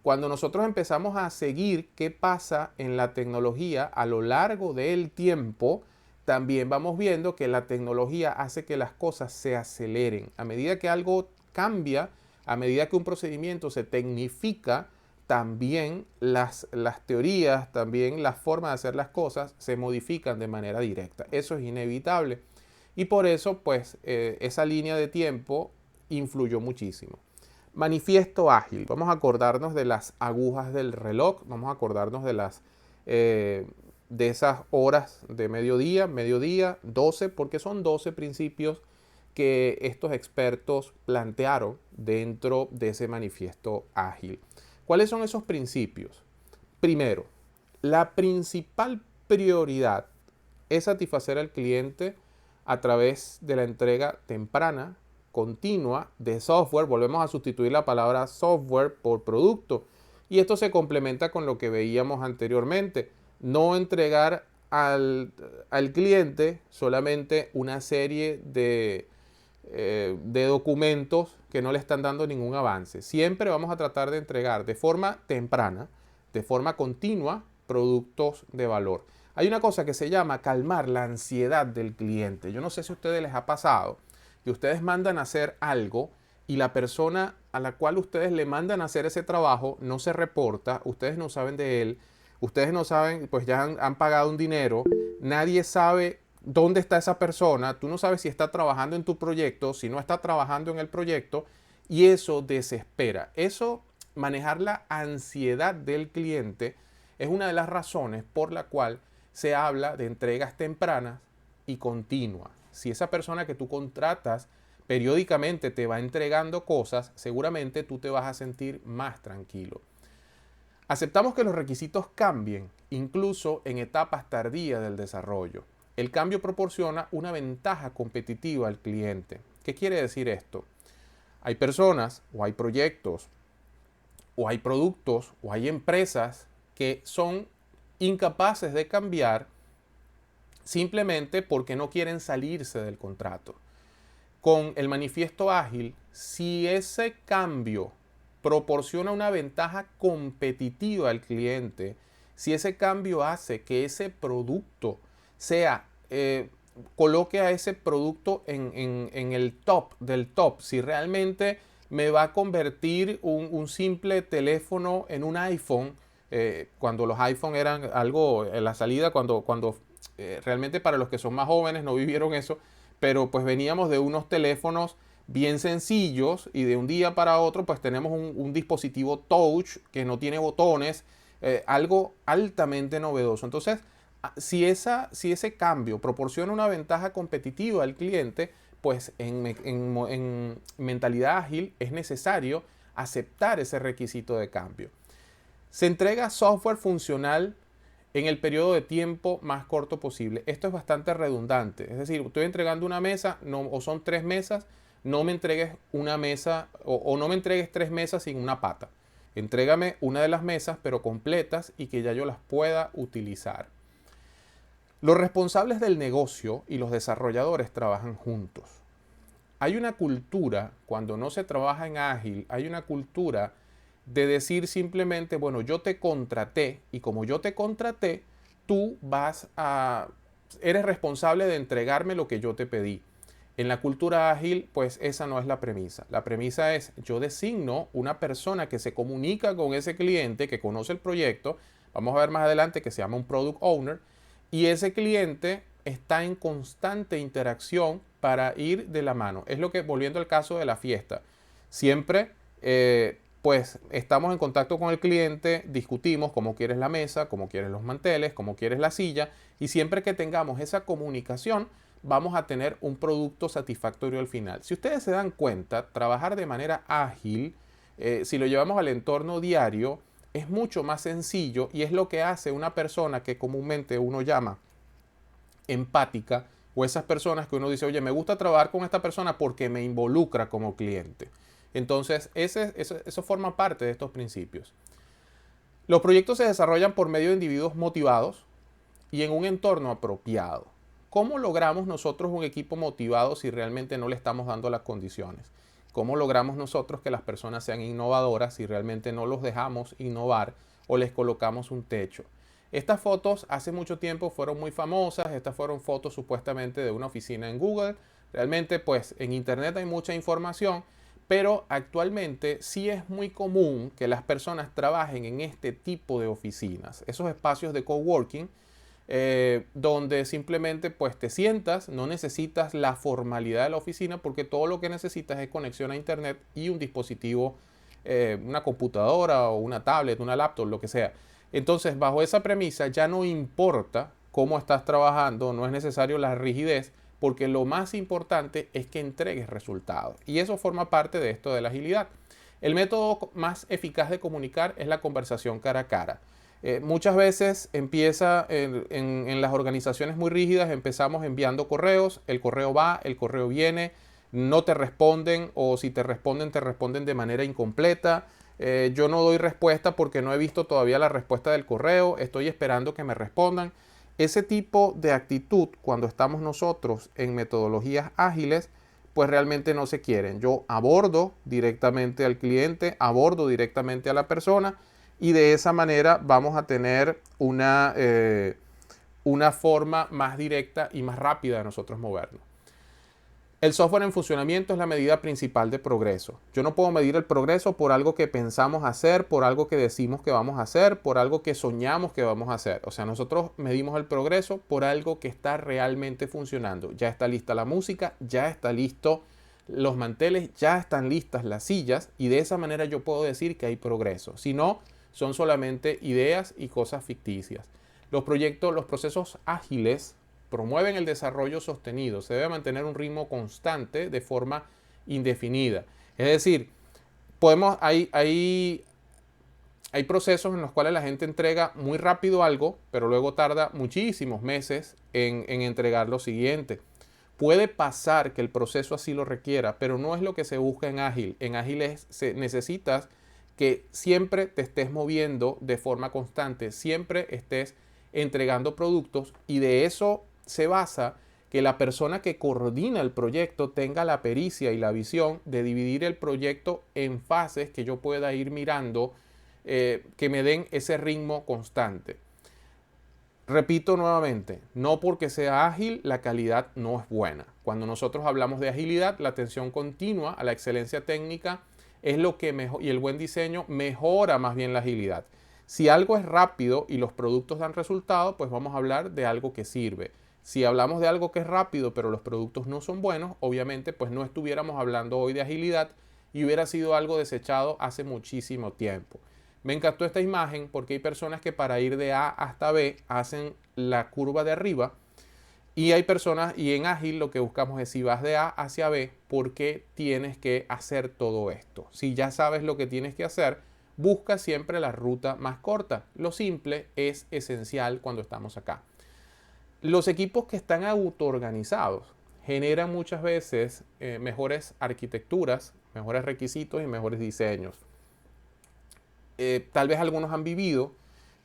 Cuando nosotros empezamos a seguir qué pasa en la tecnología a lo largo del tiempo, también vamos viendo que la tecnología hace que las cosas se aceleren. A medida que algo cambia, a medida que un procedimiento se tecnifica, también las teorías, también la forma de hacer las cosas se modifican de manera directa. Eso es inevitable. Y por eso, pues, esa línea de tiempo influyó muchísimo. Manifiesto ágil. Vamos a acordarnos de las agujas del reloj. Vamos a acordarnos de esas horas de mediodía, 12, porque son 12 principios que estos expertos plantearon dentro de ese manifiesto ágil. ¿Cuáles son esos principios? Primero, la principal prioridad es satisfacer al cliente a través de la entrega temprana, continua de software. Volvemos a sustituir la palabra software por producto. Y esto se complementa con lo que veíamos anteriormente. No entregar al cliente solamente una serie de documentos que no le están dando ningún avance. Siempre vamos a tratar de entregar de forma temprana, de forma continua, productos de valor. Hay una cosa que se llama calmar la ansiedad del cliente. Yo no sé si a ustedes les ha pasado que ustedes mandan a hacer algo y la persona a la cual ustedes le mandan a hacer ese trabajo no se reporta, ustedes no saben de él, ustedes no saben, pues ya han pagado un dinero, nadie sabe dónde está esa persona, tú no sabes si está trabajando en tu proyecto, si no está trabajando en el proyecto, y eso desespera. Eso, manejar la ansiedad del cliente, es una de las razones por la cual se habla de entregas tempranas y continuas. Si esa persona que tú contratas periódicamente te va entregando cosas, seguramente tú te vas a sentir más tranquilo. Aceptamos que los requisitos cambien, incluso en etapas tardías del desarrollo. El cambio proporciona una ventaja competitiva al cliente. ¿Qué quiere decir esto? Hay personas o hay proyectos o hay productos o hay empresas que son incapaces de cambiar simplemente porque no quieren salirse del contrato. Con el manifiesto ágil, si ese cambio proporciona una ventaja competitiva al cliente, si ese cambio hace que ese producto sea, coloque a ese producto en el top del top, si realmente me va a convertir un simple teléfono en un iPhone, cuando los iPhone eran algo en la salida, cuando realmente para los que son más jóvenes no vivieron eso, pero pues veníamos de unos teléfonos bien sencillos y de un día para otro pues tenemos un dispositivo touch que no tiene botones, algo altamente novedoso. Entonces, si ese cambio proporciona una ventaja competitiva al cliente, pues en mentalidad ágil es necesario aceptar ese requisito de cambio. Se entrega software funcional en el periodo de tiempo más corto posible. Esto es bastante redundante. Es decir, estoy entregando una mesa, o son 3 mesas, no me entregues una mesa o no me entregues 3 mesas sin una pata. Entrégame una de las mesas, pero completas y que ya yo las pueda utilizar. Los responsables del negocio y los desarrolladores trabajan juntos. Hay una cultura, cuando no se trabaja en ágil, hay una cultura de decir simplemente, bueno, yo te contraté y como yo te contraté, tú eres responsable de entregarme lo que yo te pedí. En la cultura ágil, pues esa no es la premisa. La premisa es, yo designo una persona que se comunica con ese cliente, que conoce el proyecto, vamos a ver más adelante que se llama un Product Owner, y ese cliente está en constante interacción para ir de la mano. Es lo que, volviendo al caso de la fiesta, siempre pues estamos en contacto con el cliente, discutimos cómo quieres la mesa, cómo quieres los manteles, cómo quieres la silla, y siempre que tengamos esa comunicación vamos a tener un producto satisfactorio al final. Si ustedes se dan cuenta, trabajar de manera ágil, si lo llevamos al entorno diario, es mucho más sencillo y es lo que hace una persona que comúnmente uno llama empática, o esas personas que uno dice, oye, me gusta trabajar con esta persona porque me involucra como cliente. Entonces, eso forma parte de estos principios. Los proyectos se desarrollan por medio de individuos motivados y en un entorno apropiado. ¿Cómo logramos nosotros un equipo motivado si realmente no le estamos dando las condiciones? ¿Cómo logramos nosotros que las personas sean innovadoras si realmente no los dejamos innovar o les colocamos un techo? Estas fotos hace mucho tiempo fueron muy famosas, estas fueron fotos supuestamente de una oficina en Google. Realmente pues en internet hay mucha información, pero actualmente sí es muy común que las personas trabajen en este tipo de oficinas, esos espacios de coworking, donde simplemente pues te sientas, no necesitas la formalidad de la oficina porque todo lo que necesitas es conexión a internet y un dispositivo, una computadora o una tablet, una laptop, lo que sea. Entonces, bajo esa premisa ya no importa cómo estás trabajando, no es necesario la rigidez, porque lo más importante es que entregues resultados. Y eso forma parte de esto de la agilidad. El método más eficaz de comunicar es la conversación cara a cara. Muchas veces empieza en las organizaciones muy rígidas, empezamos enviando correos, el correo va, el correo viene, no te responden o si te responden de manera incompleta. Yo no doy respuesta porque no he visto todavía la respuesta del correo, estoy esperando que me respondan. Ese tipo de actitud, cuando estamos nosotros en metodologías ágiles, pues realmente no se quieren. Yo abordo directamente al cliente, abordo directamente a la persona y de esa manera vamos a tener una forma más directa y más rápida de nosotros movernos. El software en funcionamiento es la medida principal de progreso. Yo no puedo medir el progreso por algo que pensamos hacer, por algo que decimos que vamos a hacer, por algo que soñamos que vamos a hacer. O sea, nosotros medimos el progreso por algo que está realmente funcionando. Ya está lista la música, ya está listo los manteles, ya están listas las sillas y de esa manera yo puedo decir que hay progreso. Si no, son solamente ideas y cosas ficticias. Los procesos ágiles promueven el desarrollo sostenido. Se debe mantener un ritmo constante de forma indefinida. Es decir, hay procesos en los cuales la gente entrega muy rápido algo, pero luego tarda muchísimos meses en entregar lo siguiente. Puede pasar que el proceso así lo requiera, pero no es lo que se busca en ágil. En ágil necesitas que siempre te estés moviendo de forma constante, siempre estés entregando productos y de eso se basa que la persona que coordina el proyecto tenga la pericia y la visión de dividir el proyecto en fases que yo pueda ir mirando, que me den ese ritmo constante. Repito nuevamente, no porque sea ágil, la calidad no es buena. Cuando nosotros hablamos de agilidad, la atención continua a la excelencia técnica es lo que mejor, y el buen diseño mejora más bien la agilidad. Si algo es rápido y los productos dan resultado, pues vamos a hablar de algo que sirve. Si hablamos de algo que es rápido, pero los productos no son buenos, obviamente pues no estuviéramos hablando hoy de agilidad y hubiera sido algo desechado hace muchísimo tiempo. Me encantó esta imagen porque hay personas que para ir de A hasta B hacen la curva de arriba y hay personas, y en ágil lo que buscamos es si vas de A hacia B, ¿por qué tienes que hacer todo esto? Si ya sabes lo que tienes que hacer, busca siempre la ruta más corta. Lo simple es esencial cuando estamos acá. Los equipos que están autoorganizados generan muchas veces mejores arquitecturas, mejores requisitos y mejores diseños. Tal vez algunos han vivido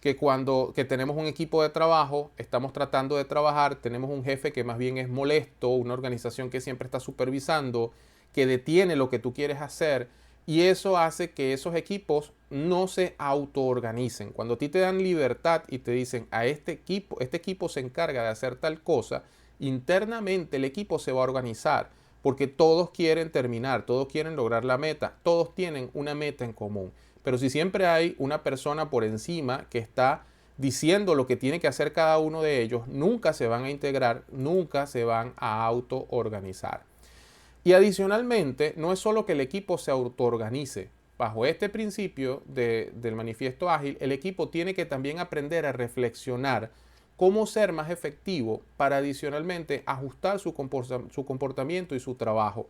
que cuando tenemos un equipo de trabajo, estamos tratando de trabajar, tenemos un jefe que más bien es molesto, una organización que siempre está supervisando, que detiene lo que tú quieres hacer y eso hace que esos equipos no se autoorganicen. Cuando a ti te dan libertad y te dicen a este equipo se encarga de hacer tal cosa, internamente el equipo se va a organizar porque todos quieren terminar, todos quieren lograr la meta, todos tienen una meta en común. Pero si siempre hay una persona por encima que está diciendo lo que tiene que hacer cada uno de ellos, nunca se van a integrar, nunca se van a autoorganizar. Y adicionalmente, no es solo que el equipo se autoorganice. Bajo este principio del manifiesto ágil, el equipo tiene que también aprender a reflexionar cómo ser más efectivo para adicionalmente ajustar su comportamiento y su trabajo.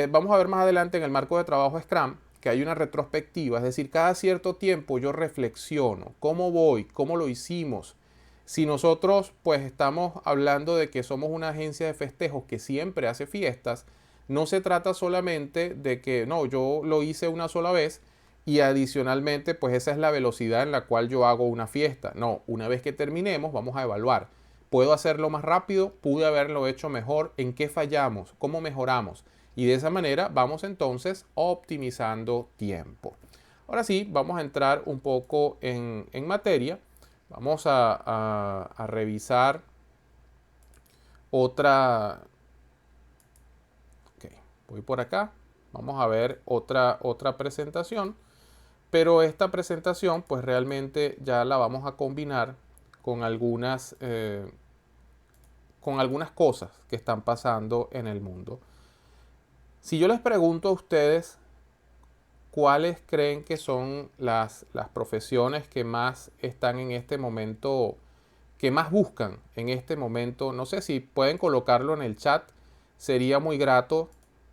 Vamos a ver más adelante en el marco de trabajo Scrum, que hay una retrospectiva, es decir, cada cierto tiempo yo reflexiono cómo voy, cómo lo hicimos. Si nosotros pues estamos hablando de que somos una agencia de festejos que siempre hace fiestas, no se trata solamente de que no, yo lo hice una sola vez y adicionalmente pues esa es la velocidad en la cual yo hago una fiesta. No, una vez que terminemos vamos a evaluar. ¿Puedo hacerlo más rápido? ¿Pude haberlo hecho mejor? ¿En qué fallamos? ¿Cómo mejoramos? Y de esa manera vamos entonces optimizando tiempo. Ahora sí, vamos a entrar un poco en materia. Vamos a revisar otra. Ok, voy por acá. Vamos a ver otra presentación. Pero esta presentación, pues realmente ya la vamos a combinar con algunas cosas que están pasando en el mundo. Si yo les pregunto a ustedes cuáles creen que son las profesiones que más están en este momento, que más buscan en este momento, no sé si pueden colocarlo en el chat, sería muy grato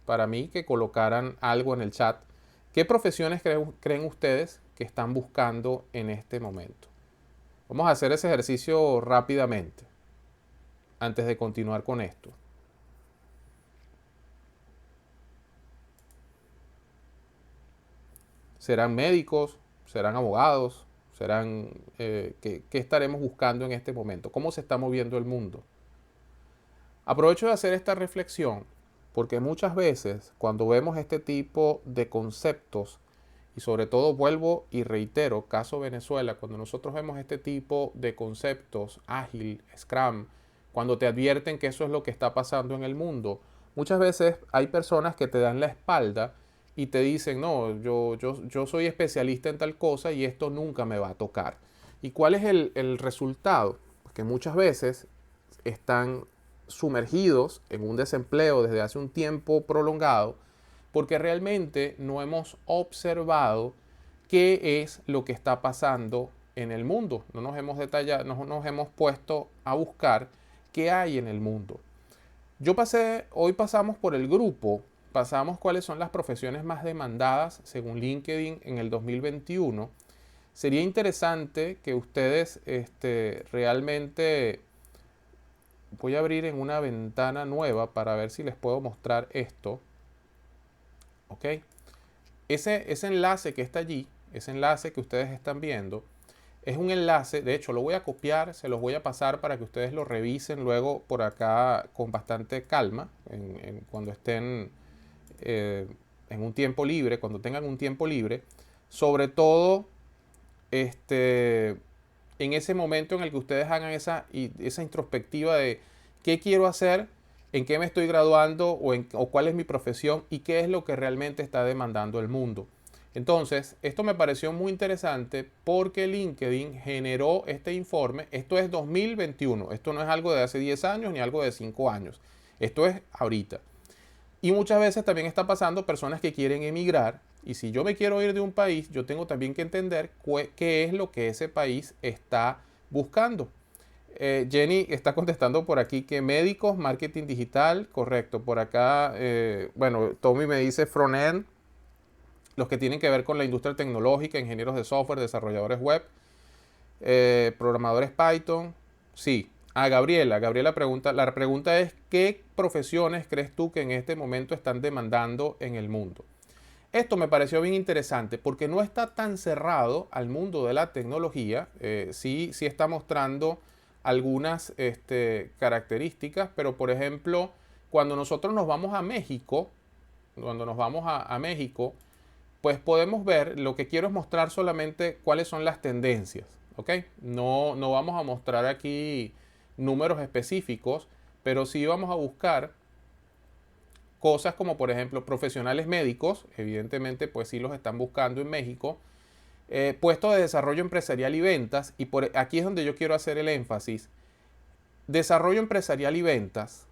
para mí que colocaran algo en el chat. ¿Qué profesiones creen ustedes que están buscando en este momento? Vamos a hacer ese ejercicio rápidamente antes de continuar con esto. ¿Serán médicos? ¿Serán abogados? ¿Serán qué estaremos buscando en este momento? ¿Cómo se está moviendo el mundo? Aprovecho de hacer esta reflexión porque muchas veces cuando vemos este tipo de conceptos, y sobre todo vuelvo y reitero, caso Venezuela, cuando nosotros vemos este tipo de conceptos, ágil, Scrum, cuando te advierten que eso es lo que está pasando en el mundo, muchas veces hay personas que te dan la espalda y te dicen, no, yo soy especialista en tal cosa y esto nunca me va a tocar. ¿Y cuál es el resultado? Que muchas veces están sumergidos en un desempleo desde hace un tiempo prolongado porque realmente no hemos observado qué es lo que está pasando en el mundo. No nos hemos detallado, no nos hemos puesto a buscar qué hay en el mundo. Hoy pasamos por el grupo, pasamos cuáles son las profesiones más demandadas según LinkedIn en el 2021. Sería interesante que ustedes realmente, voy a abrir en una ventana nueva para ver si les puedo mostrar esto. ¿Ok? Ese enlace que está allí, ese enlace que ustedes están viendo, es un enlace, de hecho lo voy a copiar, se los voy a pasar para que ustedes lo revisen luego por acá con bastante calma, cuando estén en un tiempo libre, cuando tengan un tiempo libre, sobre todo en ese momento en el que ustedes hagan esa introspectiva de qué quiero hacer, en qué me estoy graduando o cuál es mi profesión y qué es lo que realmente está demandando el mundo. Entonces, esto me pareció muy interesante porque LinkedIn generó este informe. Esto es 2021. Esto no es algo de hace 10 años ni algo de 5 años. Esto es ahorita. Y muchas veces también está pasando personas que quieren emigrar. Y si yo me quiero ir de un país, yo tengo también que entender qué es lo que ese país está buscando. Jenny está contestando por aquí que médicos, marketing digital, correcto. Por acá, bueno, Tommy me dice front-end, los que tienen que ver con la industria tecnológica, ingenieros de software, desarrolladores web, programadores Python, sí. Gabriela pregunta, la pregunta es, ¿qué profesiones crees tú que en este momento están demandando en el mundo? Esto me pareció bien interesante porque no está tan cerrado al mundo de la tecnología, sí está mostrando algunas características, pero por ejemplo, cuando nosotros nos vamos a México, pues podemos ver, lo que quiero es mostrar solamente cuáles son las tendencias, ¿ok? No vamos a mostrar aquí números específicos, pero sí vamos a buscar cosas como por ejemplo profesionales médicos, evidentemente pues sí los están buscando en México, puestos de desarrollo empresarial y ventas, y aquí es donde yo quiero hacer el énfasis, desarrollo empresarial y ventas,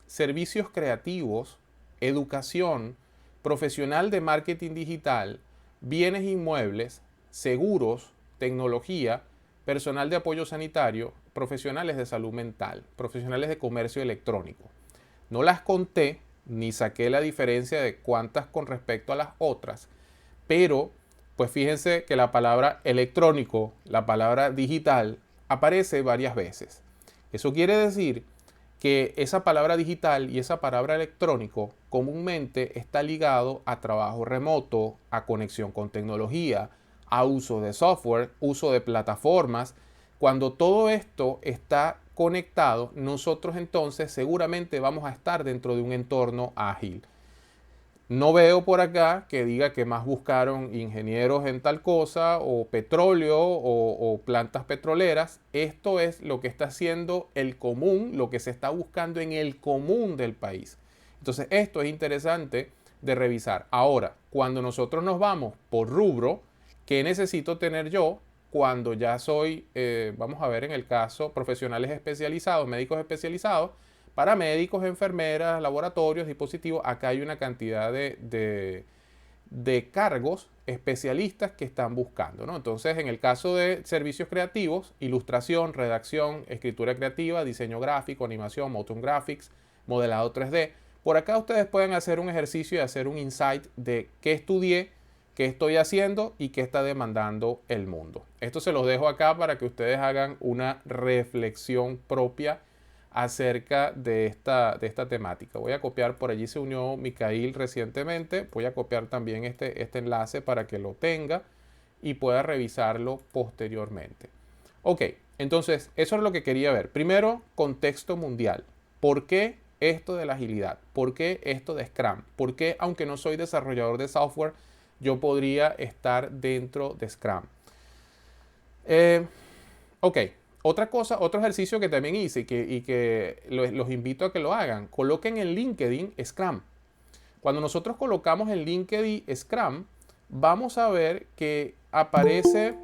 servicios creativos, educación, profesional de marketing digital, bienes inmuebles, seguros, tecnología, personal de apoyo sanitario, profesionales de salud mental, profesionales de comercio electrónico. No las conté ni saqué la diferencia de cuántas con respecto a las otras, pero pues fíjense que la palabra electrónico, la palabra digital, aparece varias veces. Eso quiere decir que esa palabra digital y esa palabra electrónico comúnmente está ligado a trabajo remoto, a conexión con tecnología, a uso de software, uso de plataformas. Cuando todo esto está conectado, nosotros entonces seguramente vamos a estar dentro de un entorno ágil. No veo por acá que diga que más buscaron ingenieros en tal cosa o petróleo o plantas petroleras. Esto es lo que está haciendo el común, lo que se está buscando en el común del país. Entonces esto es interesante de revisar. Ahora, cuando nosotros nos vamos por rubro, ¿qué necesito tener yo cuando ya soy, vamos a ver en el caso, profesionales especializados, médicos especializados? Para médicos, enfermeras, laboratorios, dispositivos, acá hay una cantidad de cargos especialistas que están buscando, ¿no? Entonces, en el caso de servicios creativos, ilustración, redacción, escritura creativa, diseño gráfico, animación, motion graphics, modelado 3D, por acá ustedes pueden hacer un ejercicio y hacer un insight de qué estudié, qué estoy haciendo y qué está demandando el mundo. Esto se los dejo acá para que ustedes hagan una reflexión propia acerca de esta temática. Voy a copiar, por allí se unió Micael recientemente, voy a copiar también este enlace para que lo tenga y pueda revisarlo posteriormente. Ok, entonces eso es lo que quería ver. Primero, contexto mundial. ¿Por qué esto de la agilidad? ¿Por qué esto de Scrum? ¿Por qué, aunque no soy desarrollador de software, yo podría estar dentro de Scrum? Ok, otra cosa, otro ejercicio que también hice y que los invito a que lo hagan, coloquen en LinkedIn Scrum. Cuando nosotros colocamos en LinkedIn Scrum, vamos a ver que aparece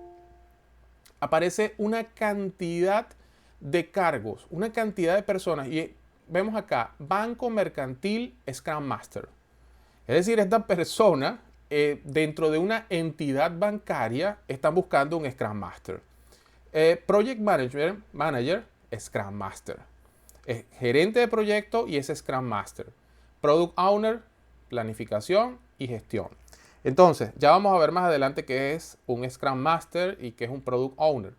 una cantidad de cargos, una cantidad de personas. Y vemos acá, Banco Mercantil Scrum Master. Es decir, esta persona dentro de una entidad bancaria están buscando un Scrum Master. Project Manager, Scrum Master. Gerente de proyecto y es Scrum Master. Product Owner, planificación y gestión. Entonces, ya vamos a ver más adelante qué es un Scrum Master y qué es un Product Owner.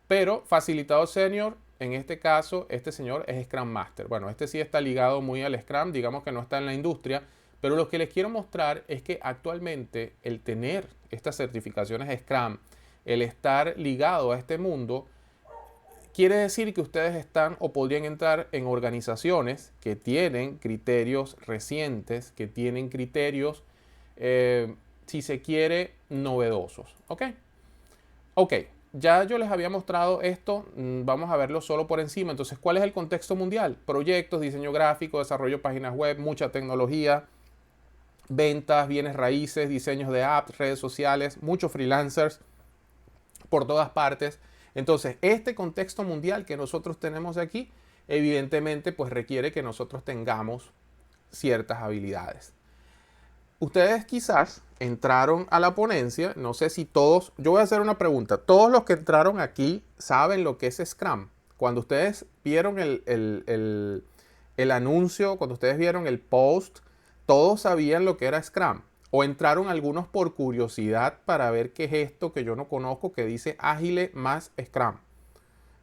Pero facilitador senior, en este caso, este señor es Scrum Master. Bueno, este sí está ligado muy al Scrum, digamos que no está en la industria, pero lo que les quiero mostrar es que actualmente el tener estas certificaciones Scrum, el estar ligado a este mundo, quiere decir que ustedes están o podrían entrar en organizaciones que tienen criterios recientes, que tienen criterios, si se quiere, novedosos. ¿Ok? Ok, ya yo les había mostrado esto, vamos a verlo solo por encima. Entonces, ¿cuál es el contexto mundial? Proyectos, diseño gráfico, desarrollo de páginas web, mucha tecnología, ventas, bienes raíces, diseños de apps, redes sociales, muchos freelancers por todas partes. Entonces, este contexto mundial que nosotros tenemos aquí, evidentemente, pues requiere que nosotros tengamos ciertas habilidades. Ustedes quizás entraron a la ponencia, no sé si todos, yo voy a hacer una pregunta, ¿todos los que entraron aquí saben lo que es Scrum? Cuando ustedes vieron el anuncio, cuando ustedes vieron el post, ¿todos sabían lo que era Scrum? ¿O entraron algunos por curiosidad para ver qué es esto que yo no conozco que dice Agile más Scrum?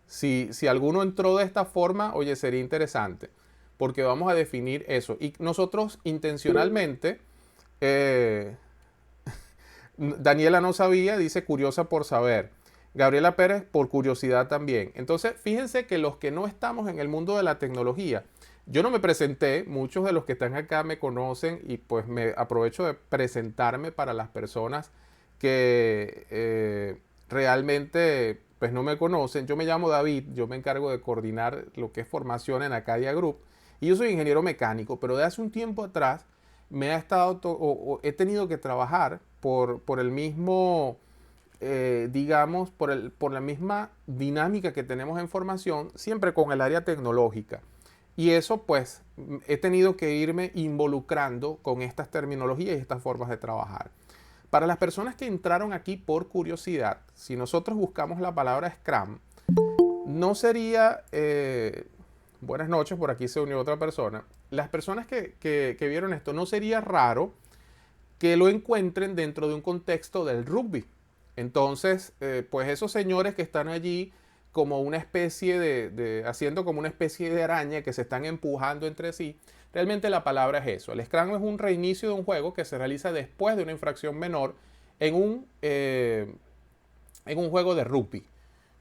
Si alguno entró de esta forma, oye, sería interesante, porque vamos a definir eso. Y nosotros intencionalmente, eh, Daniela no sabía, dice curiosa por saber. Gabriela Pérez por curiosidad también. Entonces, fíjense que los que no estamos en el mundo de la tecnología, yo no me presenté, muchos de los que están acá me conocen y pues me aprovecho de presentarme para las personas que realmente pues no me conocen. Yo me llamo David, yo me encargo de coordinar lo que es formación en Acadia Group y yo soy ingeniero mecánico, pero de hace un tiempo atrás me ha estado he tenido que trabajar por el mismo, digamos, por la misma dinámica que tenemos en formación, siempre con el área tecnológica. Y eso pues he tenido que irme involucrando con estas terminologías y estas formas de trabajar. Para las personas que entraron aquí por curiosidad, si nosotros buscamos la palabra Scrum, no sería, buenas noches, por aquí se unió otra persona, las personas que vieron esto, no sería raro que lo encuentren dentro de un contexto del rugby. Entonces, pues esos señores que están allí como una especie haciendo como una especie de araña que se están empujando entre sí, realmente la palabra es eso. El Scrum es un reinicio de un juego que se realiza después de una infracción menor en un juego de rugby.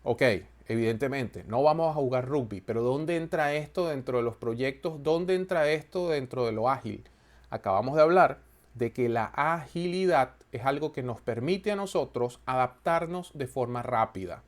Ok, evidentemente, no vamos a jugar rugby, pero ¿dónde entra esto dentro de los proyectos? ¿Dónde entra esto dentro de lo ágil? Acabamos de hablar de que la agilidad es algo que nos permite a nosotros adaptarnos de forma rápida.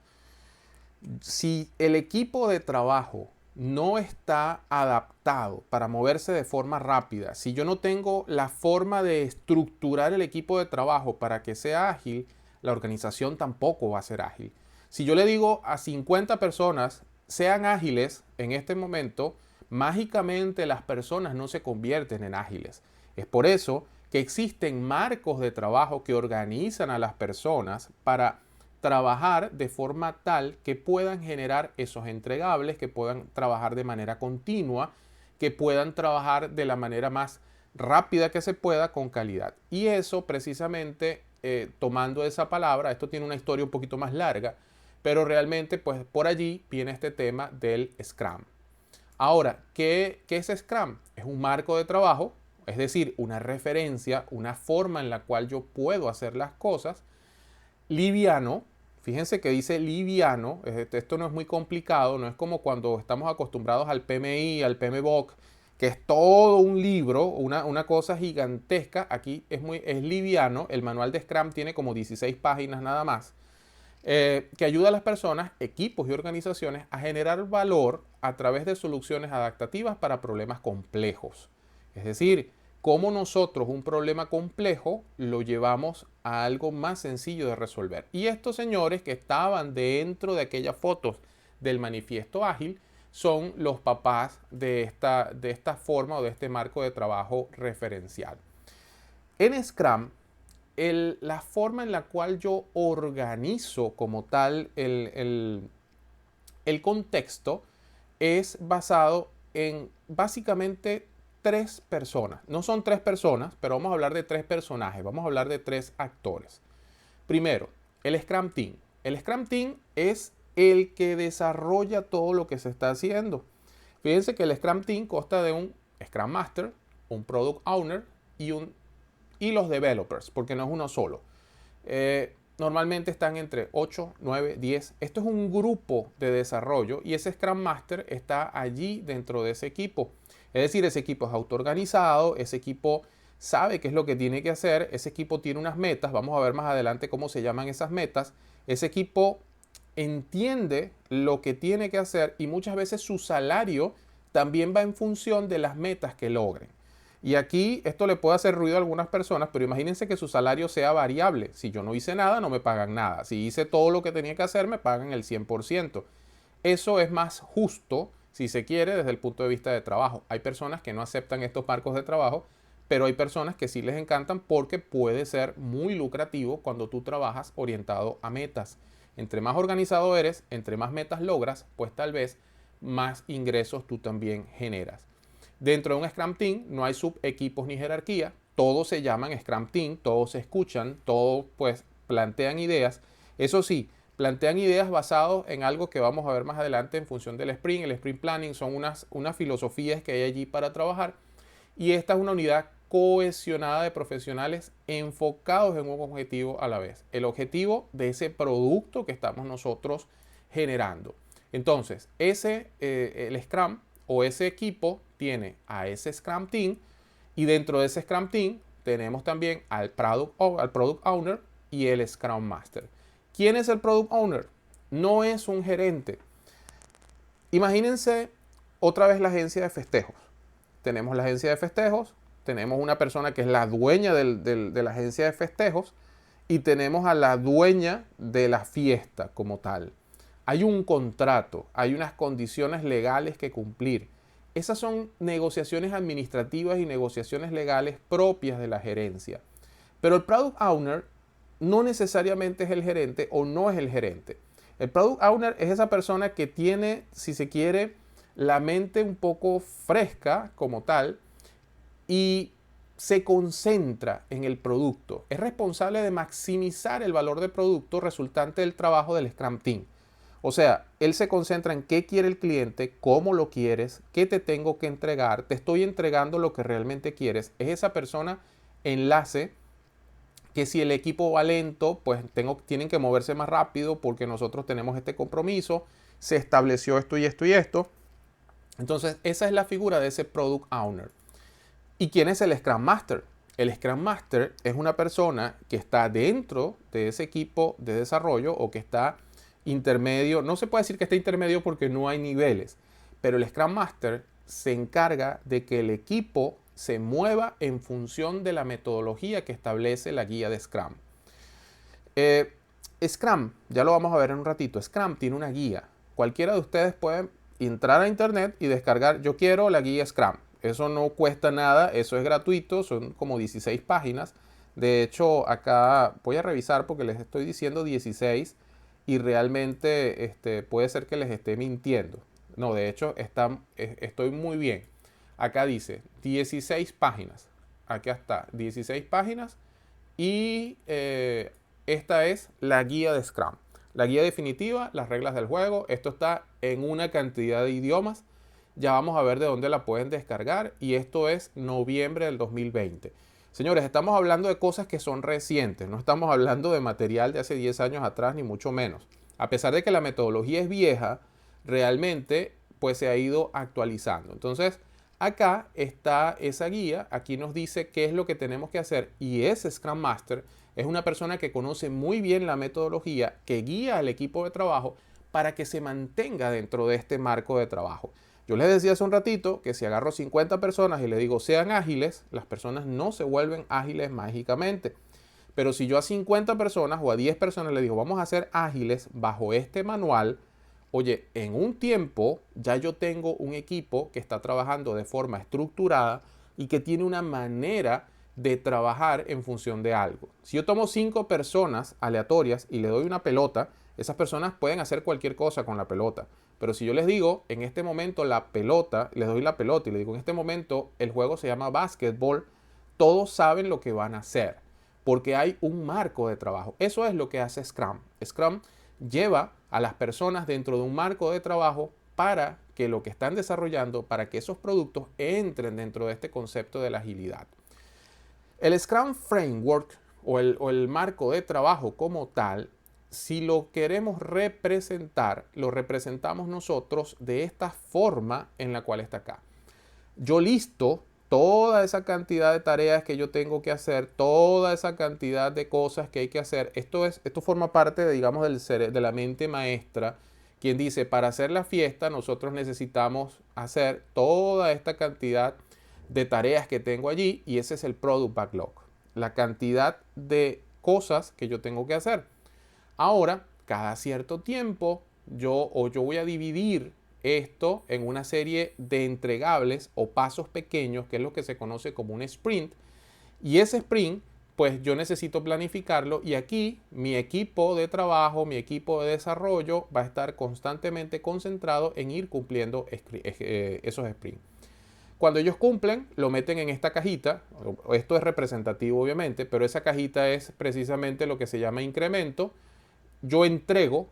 Si el equipo de trabajo no está adaptado para moverse de forma rápida, si yo no tengo la forma de estructurar el equipo de trabajo para que sea ágil, la organización tampoco va a ser ágil. Si yo le digo a 50 personas, sean ágiles en este momento, mágicamente las personas no se convierten en ágiles. Es por eso que existen marcos de trabajo que organizan a las personas para trabajar de forma tal que puedan generar esos entregables, que puedan trabajar de manera continua, que puedan trabajar de la manera más rápida que se pueda con calidad. Y eso precisamente, tomando esa palabra, esto tiene una historia un poquito más larga, pero realmente pues por allí viene este tema del Scrum. Ahora, ¿qué es Scrum? Es un marco de trabajo, es decir, una referencia, una forma en la cual yo puedo hacer las cosas, liviano. Fíjense que dice liviano, esto no es muy complicado, no es como cuando estamos acostumbrados al PMI, al PMBOK, que es todo un libro, una cosa gigantesca. Aquí es liviano, el manual de Scrum tiene como 16 páginas nada más, que ayuda a las personas, equipos y organizaciones a generar valor a través de soluciones adaptativas para problemas complejos. Es decir, cómo nosotros un problema complejo lo llevamos a algo más sencillo de resolver. Y estos señores que estaban dentro de aquellas fotos del manifiesto ágil son los papás de esta forma o de este marco de trabajo referencial. En Scrum, la forma en la cual yo organizo como tal el contexto es basado en básicamente tres personas. No son tres personas, pero vamos a hablar de tres personajes. Vamos a hablar de tres actores. Primero, el Scrum Team. El Scrum Team es el que desarrolla todo lo que se está haciendo. Fíjense que el Scrum Team consta de un Scrum Master, un Product Owner y los developers, porque no es uno solo. Normalmente están entre 8, 9, 10. Esto es un grupo de desarrollo y ese Scrum Master está allí dentro de ese equipo. Es decir, ese equipo es autoorganizado, ese equipo sabe qué es lo que tiene que hacer, ese equipo tiene unas metas, vamos a ver más adelante cómo se llaman esas metas. Ese equipo entiende lo que tiene que hacer y muchas veces su salario también va en función de las metas que logren. Y aquí esto le puede hacer ruido a algunas personas, pero imagínense que su salario sea variable. Si yo no hice nada, no me pagan nada. Si hice todo lo que tenía que hacer, me pagan el 100%. Eso es más justo, si se quiere, desde el punto de vista de trabajo. Hay personas que no aceptan estos marcos de trabajo, pero hay personas que sí les encantan porque puede ser muy lucrativo cuando tú trabajas orientado a metas. Entre más organizado eres, entre más metas logras, pues tal vez más ingresos tú también generas. Dentro de un Scrum Team no hay subequipos ni jerarquía, todos se llaman Scrum Team, todos se escuchan, todos pues plantean ideas. Eso sí, plantean ideas basadas en algo que vamos a ver más adelante en función del sprint. El sprint planning son unas filosofías que hay allí para trabajar y esta es una unidad cohesionada de profesionales enfocados en un objetivo a la vez. El objetivo de ese producto que estamos nosotros generando. Entonces, el Scrum o ese equipo tiene a ese Scrum Team y dentro de ese Scrum Team tenemos también al Product Owner y el Scrum Master. ¿Quién es el Product Owner? No es un gerente. Imagínense otra vez la agencia de festejos. Tenemos la agencia de festejos, tenemos una persona que es la dueña de la agencia de festejos y tenemos a la dueña de la fiesta como tal. Hay un contrato, hay unas condiciones legales que cumplir. Esas son negociaciones administrativas y negociaciones legales propias de la gerencia. Pero el Product Owner no necesariamente es el gerente o no es el gerente. El Product Owner es esa persona que tiene, si se quiere, la mente un poco fresca como tal y se concentra en el producto. Es responsable de maximizar el valor del producto resultante del trabajo del Scrum Team. O sea, él se concentra en qué quiere el cliente, cómo lo quieres, qué te tengo que entregar, te estoy entregando lo que realmente quieres. Es esa persona enlace que si el equipo va lento, pues tienen que moverse más rápido porque nosotros tenemos este compromiso, se estableció esto y esto y esto. Entonces, esa es la figura de ese Product Owner. ¿Y quién es el Scrum Master? El Scrum Master es una persona que está dentro de ese equipo de desarrollo o que está intermedio. No se puede decir que esté intermedio porque no hay niveles, pero el Scrum Master se encarga de que el equipo se mueva en función de la metodología que establece la guía de Scrum. Scrum, ya lo vamos a ver en un ratito, Scrum tiene una guía. Cualquiera de ustedes puede entrar a internet y descargar, yo quiero la guía Scrum. Eso no cuesta nada, eso es gratuito, son como 16 páginas. De hecho, acá voy a revisar porque les estoy diciendo 16 y realmente puede ser que les esté mintiendo. No, de hecho, estoy muy bien. Acá dice 16 páginas. Acá está, 16 páginas y esta es la guía de Scrum. La guía definitiva, las reglas del juego. Esto está en una cantidad de idiomas. Ya vamos a ver de dónde la pueden descargar. Y esto es noviembre del 2020. Señores, estamos hablando de cosas que son recientes. No estamos hablando de material de hace 10 años atrás, ni mucho menos. A pesar de que la metodología es vieja, realmente pues se ha ido actualizando. Entonces, acá está esa guía. Aquí nos dice qué es lo que tenemos que hacer. Y ese Scrum Master es una persona que conoce muy bien la metodología, que guía al equipo de trabajo para que se mantenga dentro de este marco de trabajo. Yo les decía hace un ratito que si agarro 50 personas y les digo sean ágiles, las personas no se vuelven ágiles mágicamente. Pero si yo a 50 personas o a 10 personas les digo vamos a ser ágiles bajo este manual, oye, en un tiempo ya yo tengo un equipo que está trabajando de forma estructurada y que tiene una manera de trabajar en función de algo. Si yo tomo 5 personas aleatorias y le doy una pelota, esas personas pueden hacer cualquier cosa con la pelota. Pero si yo les digo, en este momento la pelota, les doy la pelota y les digo, en este momento el juego se llama básquetbol, todos saben lo que van a hacer, porque hay un marco de trabajo. Eso es lo que hace Scrum. Scrum lleva a las personas dentro de un marco de trabajo para que lo que están desarrollando, para que esos productos entren dentro de este concepto de la agilidad. El Scrum Framework o el marco de trabajo como tal, si lo queremos representar, lo representamos nosotros de esta forma en la cual está acá. Yo listo toda esa cantidad de tareas que yo tengo que hacer, toda esa cantidad de cosas que hay que hacer. Esto forma parte de, digamos, de la mente maestra, quien dice, para hacer la fiesta nosotros necesitamos hacer toda esta cantidad de tareas que tengo allí y ese es el Product Backlog, la cantidad de cosas que yo tengo que hacer. Ahora, cada cierto tiempo, yo voy a dividir esto en una serie de entregables o pasos pequeños, que es lo que se conoce como un sprint. Y ese sprint, pues yo necesito planificarlo y aquí mi equipo de trabajo, mi equipo de desarrollo va a estar constantemente concentrado en ir cumpliendo esos sprints. Cuando ellos cumplen, lo meten en esta cajita. Esto es representativo, obviamente, pero esa cajita es precisamente lo que se llama incremento. Yo entrego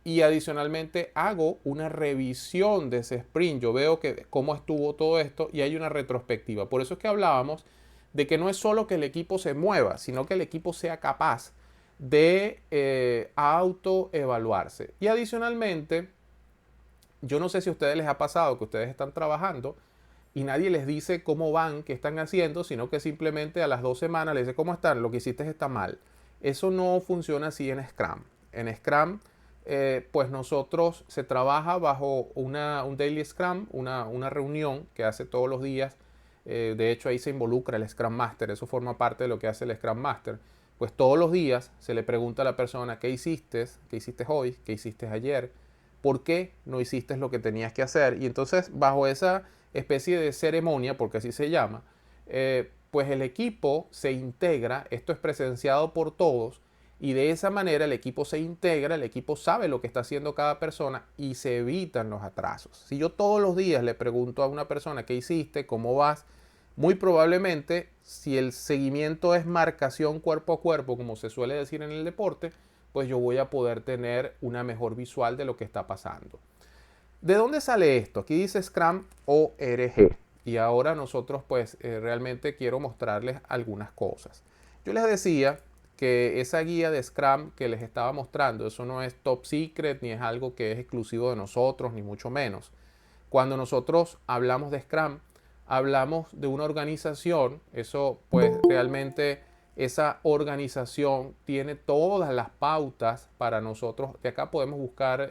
y adicionalmente hago una revisión de ese sprint. Yo veo cómo estuvo todo esto y hay una retrospectiva. Por eso es que hablábamos de que no es solo que el equipo se mueva, sino que el equipo sea capaz de autoevaluarse. Y adicionalmente, yo no sé si a ustedes les ha pasado que ustedes están trabajando y nadie les dice cómo van, qué están haciendo, sino que simplemente a las 2 semanas les dice cómo están, lo que hiciste está mal. Eso no funciona así en Scrum. En Scrum, pues nosotros se trabaja bajo un Daily Scrum, una reunión que hace todos los días. De hecho, ahí se involucra el Scrum Master, eso forma parte de lo que hace el Scrum Master. Pues todos los días se le pregunta a la persona qué hiciste hoy, qué hiciste ayer, por qué no hiciste lo que tenías que hacer. Y entonces, bajo esa especie de ceremonia, porque así se llama, pues el equipo se integra, esto es presenciado por todos, y de esa manera el equipo se integra, el equipo sabe lo que está haciendo cada persona y se evitan los atrasos. Si yo todos los días le pregunto a una persona qué hiciste, cómo vas, muy probablemente si el seguimiento es marcación cuerpo a cuerpo, como se suele decir en el deporte, pues yo voy a poder tener una mejor visual de lo que está pasando. ¿De dónde sale esto? Aquí dice Scrum ORG. Y ahora nosotros pues realmente quiero mostrarles algunas cosas. Yo les decía que esa guía de Scrum que les estaba mostrando, eso no es top secret ni es algo que es exclusivo de nosotros, ni mucho menos. Cuando nosotros hablamos de Scrum, hablamos de una organización, eso pues realmente esa organización tiene todas las pautas para nosotros. De acá podemos buscar,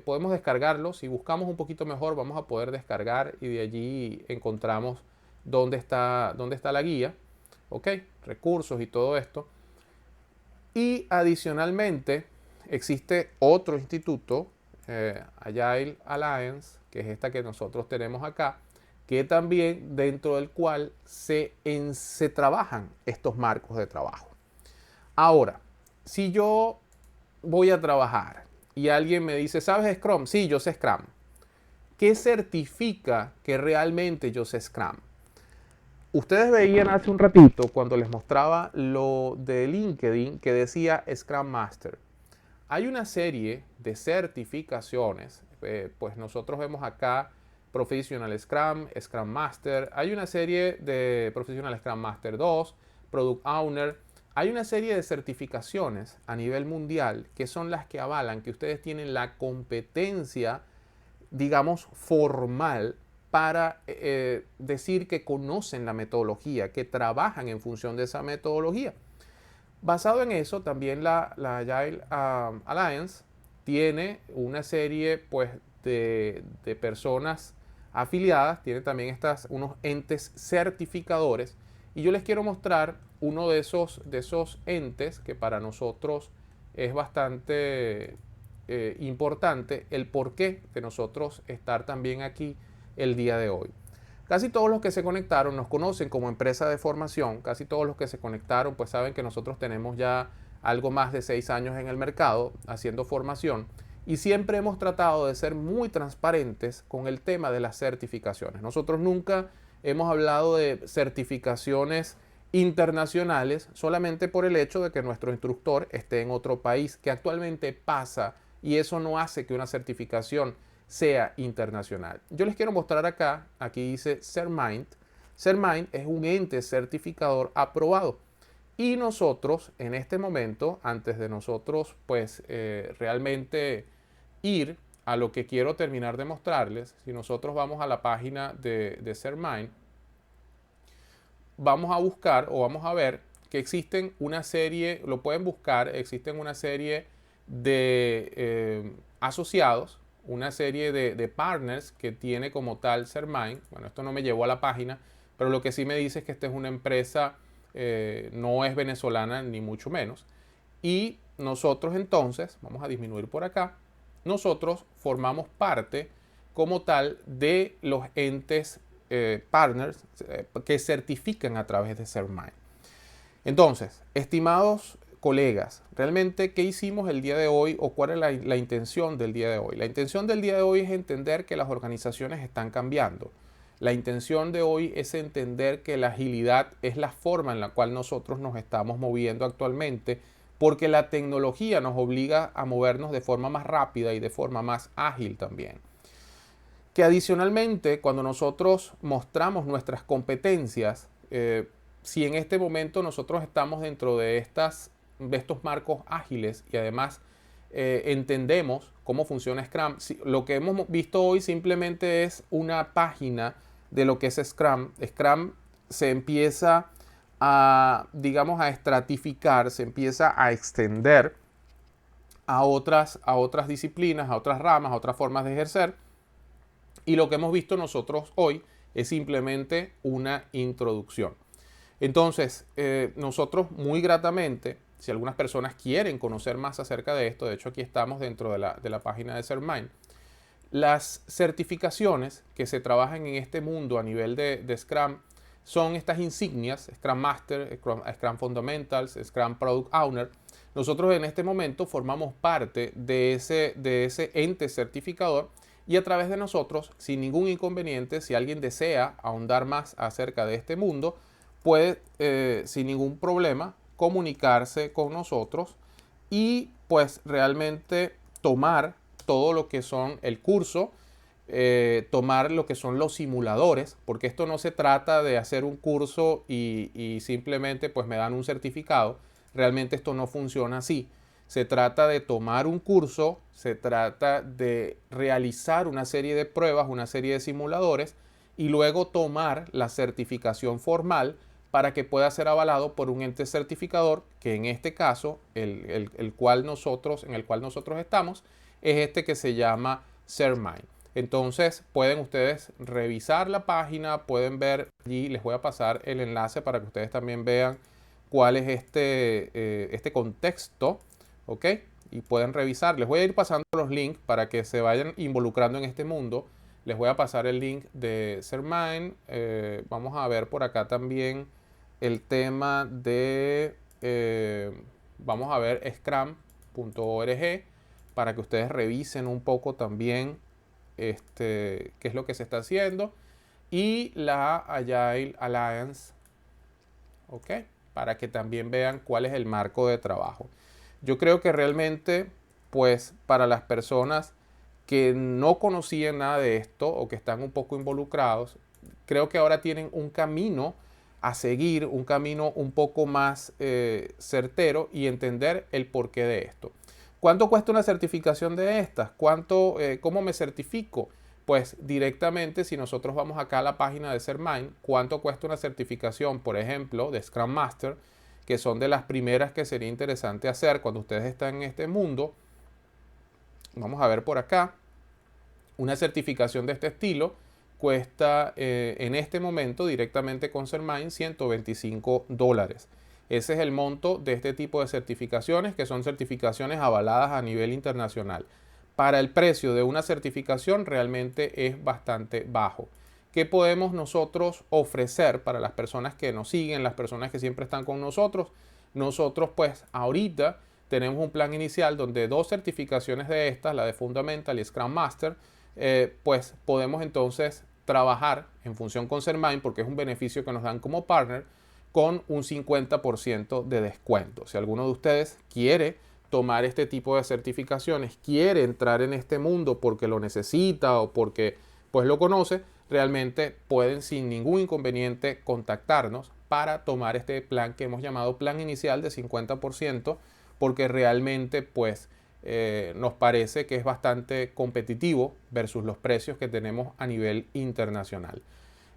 podemos descargarlo. Si buscamos un poquito mejor, vamos a poder descargar y de allí encontramos dónde está la guía, ¿ok? Recursos y todo esto. Y adicionalmente existe otro instituto, Agile Alliance, que es esta que nosotros tenemos acá, que también dentro del cual se trabajan estos marcos de trabajo. Ahora, si yo voy a trabajar y alguien me dice, ¿sabes Scrum? Sí, yo sé Scrum. ¿Qué certifica que realmente yo sé Scrum? Ustedes veían hace un ratito cuando les mostraba lo de LinkedIn que decía Scrum Master. Hay una serie de certificaciones, pues nosotros vemos acá Professional Scrum, Scrum Master, hay una serie de Professional Scrum Master 2, Product Owner, hay una serie de certificaciones a nivel mundial que son las que avalan que ustedes tienen la competencia, digamos, formal para decir que conocen la metodología, que trabajan en función de esa metodología. Basado en eso, también la Agile Alliance tiene una serie pues, de personas afiliadas, tiene también unos entes certificadores. Y yo les quiero mostrar uno de esos entes que para nosotros es bastante importante, el porqué de nosotros estar también aquí el día de hoy. Casi todos los que se conectaron nos conocen como empresa de formación. Casi todos los que se conectaron pues saben que nosotros tenemos ya algo más de 6 años en el mercado haciendo formación y siempre hemos tratado de ser muy transparentes con el tema de las certificaciones. Nosotros nunca hemos hablado de certificaciones internacionales solamente por el hecho de que nuestro instructor esté en otro país, que actualmente pasa, y eso no hace que una certificación sea internacional. Yo les quiero mostrar acá, aquí dice CERMIND. CERMIND es un ente certificador aprobado. Y nosotros, en este momento, antes de nosotros, pues, realmente ir a lo que quiero terminar de mostrarles, si nosotros vamos a la página de CERMIND, vamos a buscar o vamos a ver que existen una serie, lo pueden buscar, existen una serie de asociados, una serie de partners que tiene como tal CERMIND. Bueno, esto no me llevó a la página, pero lo que sí me dice es que esta es una empresa, no es venezolana ni mucho menos. Y nosotros entonces, vamos a disminuir por acá, nosotros formamos parte como tal de los entes partners que certifican a través de CERMIND. Entonces, estimados colegas, realmente, ¿qué hicimos el día de hoy o cuál es la intención del día de hoy? La intención del día de hoy es entender que las organizaciones están cambiando. La intención de hoy es entender que la agilidad es la forma en la cual nosotros nos estamos moviendo actualmente, porque la tecnología nos obliga a movernos de forma más rápida y de forma más ágil también. Que adicionalmente, cuando nosotros mostramos nuestras competencias, si en este momento nosotros estamos dentro de estos marcos ágiles y además entendemos cómo funciona Scrum, lo que hemos visto hoy simplemente es una página de lo que es Scrum. Scrum se empieza a, digamos, a estratificar, se empieza a extender a otras disciplinas, a otras ramas, a otras formas de ejercer. Y lo que hemos visto nosotros hoy es simplemente una introducción. Entonces, nosotros muy gratamente, si algunas personas quieren conocer más acerca de esto, de hecho aquí estamos dentro de la página de CERMIND, las certificaciones que se trabajan en este mundo a nivel de Scrum son estas insignias, Scrum Master, Scrum Fundamentals, Scrum Product Owner. Nosotros en este momento formamos parte de ese ente certificador y a través de nosotros, sin ningún inconveniente, si alguien desea ahondar más acerca de este mundo, puede sin ningún problema comunicarse con nosotros y pues realmente tomar todo lo que son el curso, tomar lo que son los simuladores, porque esto no se trata de hacer un curso y simplemente pues me dan un certificado. Realmente esto no funciona así. Se trata de tomar un curso, se trata de realizar una serie de pruebas, una serie de simuladores y luego tomar la certificación formal para que pueda ser avalado por un ente certificador, que en este caso, en el cual nosotros estamos, es este que se llama Cermine. Entonces pueden ustedes revisar la página, pueden ver allí, les voy a pasar el enlace para que ustedes también vean cuál es este contexto, ¿ok? Y pueden revisar. Les voy a ir pasando los links para que se vayan involucrando en este mundo. Les voy a pasar el link de Cermine. Vamos a ver por acá también el tema de, vamos a ver scrum.org para que ustedes revisen un poco también qué es lo que se está haciendo. Y la Agile Alliance, ¿ok? Para que también vean cuál es el marco de trabajo. Yo creo que realmente, pues, para las personas que no conocían nada de esto o que están un poco involucrados, creo que ahora tienen un camino a seguir, un camino un poco más certero y entender el porqué de esto. ¿Cuánto cuesta una certificación de estas? ¿Cómo me certifico? Pues directamente, si nosotros vamos acá a la página de Cermine, ¿cuánto cuesta una certificación, por ejemplo, de Scrum Master? Que son de las primeras que sería interesante hacer cuando ustedes están en este mundo. Vamos a ver por acá. Una certificación de este estilo cuesta en este momento directamente con Cermine $125. Ese es el monto de este tipo de certificaciones, que son certificaciones avaladas a nivel internacional. Para el precio de una certificación realmente es bastante bajo. ¿Qué podemos nosotros ofrecer para las personas que nos siguen, las personas que siempre están con nosotros? Nosotros pues ahorita tenemos un plan inicial donde 2 certificaciones de estas, la de Fundamental y Scrum Master, pues podemos entonces trabajar en función con Cermine, porque es un beneficio que nos dan como partner, con un 50% de descuento. Si alguno de ustedes quiere tomar este tipo de certificaciones, quiere entrar en este mundo porque lo necesita o porque pues lo conoce, realmente pueden sin ningún inconveniente contactarnos para tomar este plan que hemos llamado plan inicial de 50%, porque realmente pues nos parece que es bastante competitivo versus los precios que tenemos a nivel internacional.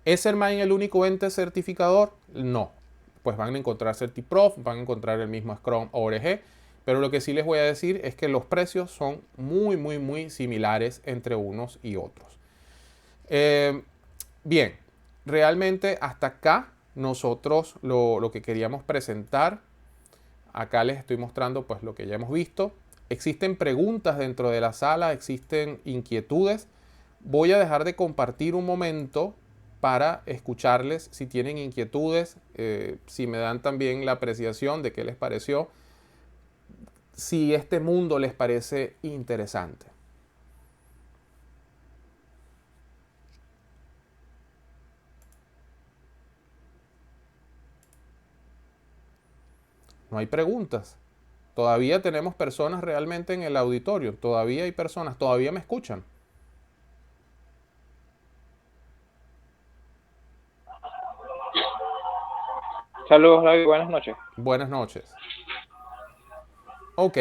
¿Es Cermine el único ente certificador? No. Pues van a encontrar CertiProf, van a encontrar el mismo Scrum.org, pero lo que sí les voy a decir es que los precios son muy similares entre unos y otros. Bien, realmente hasta acá nosotros lo que queríamos presentar. Acá les estoy mostrando pues lo que ya hemos visto. Existen preguntas dentro de la sala, existen inquietudes. Voy a dejar de compartir un momento para escucharles si tienen inquietudes, si me dan también la apreciación de qué les pareció, si este mundo les parece interesante. No hay preguntas. Todavía tenemos personas realmente en el auditorio. Todavía hay personas. Todavía me escuchan. Saludos, David, buenas noches. Buenas noches. Ok.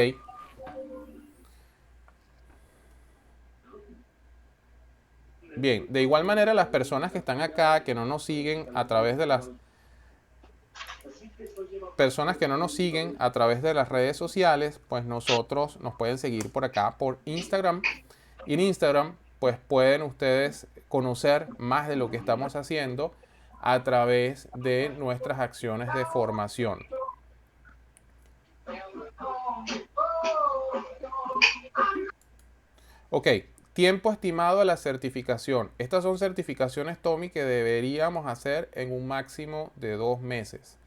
Bien, de igual manera las personas que están acá, que no nos siguen a través de las redes sociales, pues nosotros nos pueden seguir por acá por Instagram. Y en Instagram, pues pueden ustedes conocer más de lo que estamos haciendo a través de nuestras acciones de formación. Ok, tiempo estimado de la certificación. Estas son certificaciones, Tommy, que deberíamos hacer en un máximo de 2 meses.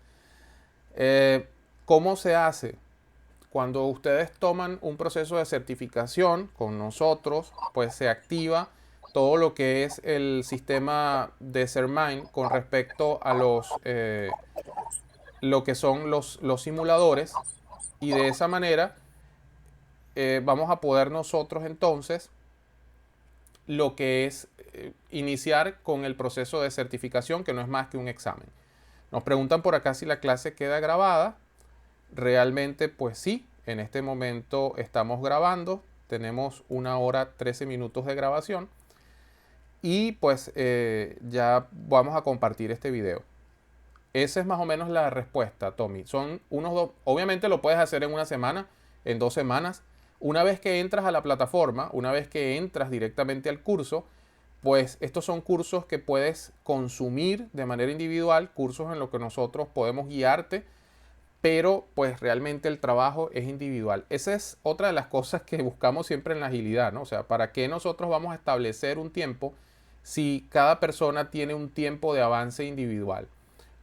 ¿Cómo se hace? Cuando ustedes toman un proceso de certificación con nosotros, pues se activa todo lo que es el sistema de Cermine con respecto a lo que son los simuladores, y de esa manera vamos a poder nosotros entonces lo que es iniciar con el proceso de certificación, que no es más que un examen. Nos preguntan por acá si la clase queda grabada. Realmente pues sí, en este momento estamos grabando, tenemos 1 hora 13 minutos de grabación y pues ya vamos a compartir este video. Esa es más o menos la respuesta, Tommy. Son obviamente lo puedes hacer en una semana, en 2 semanas. Una vez que entras a la plataforma, una vez que entras directamente al curso, pues estos son cursos que puedes consumir de manera individual, cursos en los que nosotros podemos guiarte, pero pues realmente el trabajo es individual. Esa es otra de las cosas que buscamos siempre en la agilidad, ¿no? O sea, ¿para qué nosotros vamos a establecer un tiempo si cada persona tiene un tiempo de avance individual?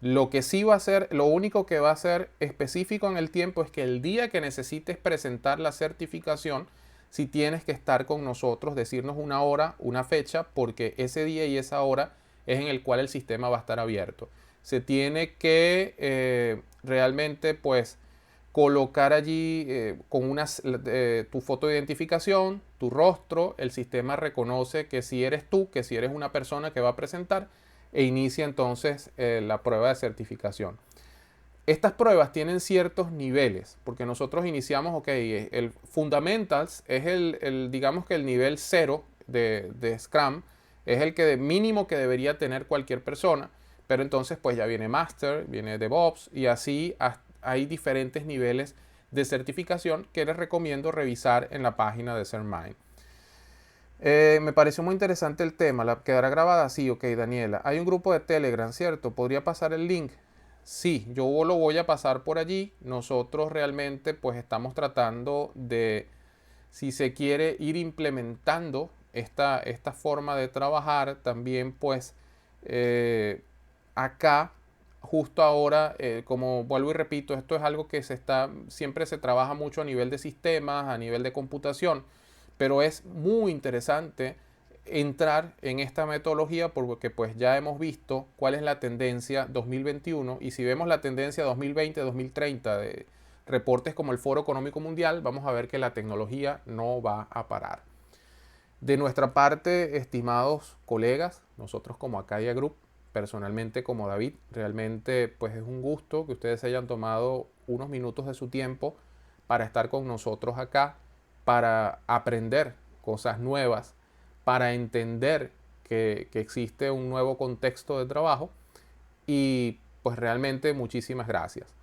Lo que sí va a ser, lo único que va a ser específico en el tiempo es que el día que necesites presentar la certificación, si tienes que estar con nosotros, decirnos una hora, una fecha, porque ese día y esa hora es en el cual el sistema va a estar abierto. Se tiene que realmente pues colocar allí con tu foto de identificación, tu rostro, el sistema reconoce que si eres tú, que si eres una persona que va a presentar, e inicia entonces la prueba de certificación. Estas pruebas tienen ciertos niveles, porque nosotros iniciamos, ok, el Fundamentals es digamos que el nivel 0 de Scrum, es el que mínimo que debería tener cualquier persona, pero entonces pues ya viene Master, viene DevOps y así hay diferentes niveles de certificación que les recomiendo revisar en la página de Sermind. Me pareció muy interesante el tema. ¿Quedará grabada? Sí, ok, Daniela. Hay un grupo de Telegram, ¿cierto? ¿Podría pasar el link? Sí, yo lo voy a pasar por allí. Nosotros realmente pues estamos tratando de, si se quiere, ir implementando esta forma de trabajar. También pues acá, justo ahora, como vuelvo y repito, esto es algo que siempre se trabaja mucho a nivel de sistemas, a nivel de computación. Pero es muy interesante entrar en esta metodología porque pues ya hemos visto cuál es la tendencia 2021 y si vemos la tendencia 2020-2030 de reportes como el Foro Económico Mundial, vamos a ver que la tecnología no va a parar. De nuestra parte, estimados colegas, nosotros como Acadia Group, personalmente como David, realmente pues es un gusto que ustedes hayan tomado unos minutos de su tiempo para estar con nosotros acá, para aprender cosas nuevas, para entender que existe un nuevo contexto de trabajo y pues realmente muchísimas gracias.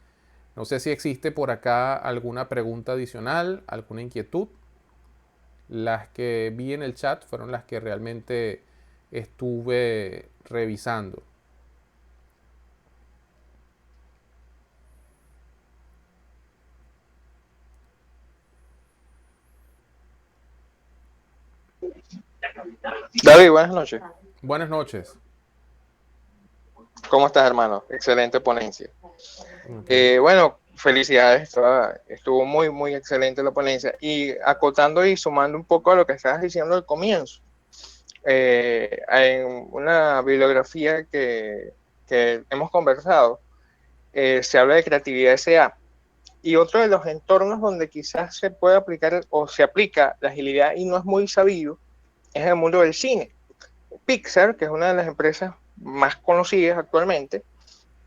No sé si existe por acá alguna pregunta adicional, alguna inquietud. Las que vi en el chat fueron las que realmente estuve revisando. David, buenas noches. Buenas noches. ¿Cómo estás, hermano? Excelente ponencia. Okay. Bueno, felicidades. Estuvo muy, muy excelente la ponencia. Y acotando y sumando un poco a lo que estabas diciendo al comienzo, en una bibliografía que hemos conversado, se habla de creatividad SA. Y otro de los entornos donde quizás se puede aplicar o se aplica la agilidad y no es muy sabido es en el mundo del cine. Pixar, que es una de las empresas más conocidas actualmente,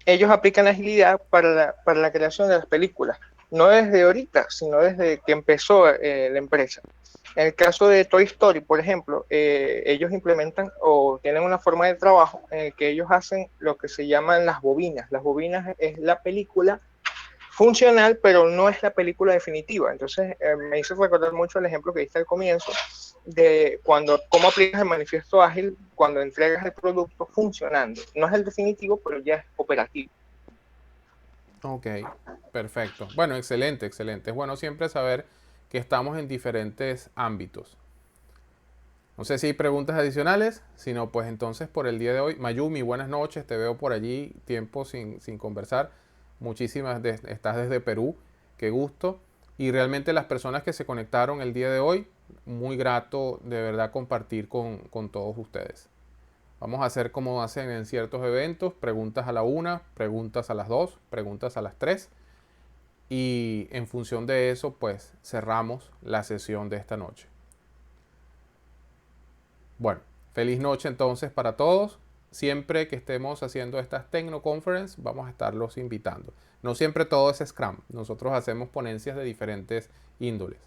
ellos aplican la agilidad para la creación de las películas, no desde ahorita, sino desde que empezó la empresa. En el caso de Toy Story, por ejemplo, ellos implementan o tienen una forma de trabajo en el que ellos hacen lo que se llaman las bobinas. Las bobinas es la película funcional, pero no es la película definitiva. Entonces, me hizo recordar mucho el ejemplo que diste al comienzo de cómo aplicas el manifiesto ágil cuando entregas el producto funcionando. No es el definitivo, pero ya es operativo. Ok, perfecto. Bueno, excelente, excelente. Es bueno siempre saber que estamos en diferentes ámbitos. No sé si hay preguntas adicionales, si no, pues entonces por el día de hoy. Mayumi, buenas noches, te veo por allí, tiempo sin conversar. Estás desde Perú, qué gusto. Y realmente las personas que se conectaron el día de hoy, muy grato de verdad compartir con todos ustedes. Vamos a hacer como hacen en ciertos eventos, preguntas a la 1, preguntas a las 2, preguntas a las 3. Y en función de eso, pues cerramos la sesión de esta noche. Bueno, feliz noche entonces para todos. Siempre que estemos haciendo estas Tecnoconference, vamos a estarlos invitando. No siempre todo es Scrum. Nosotros hacemos ponencias de diferentes índoles.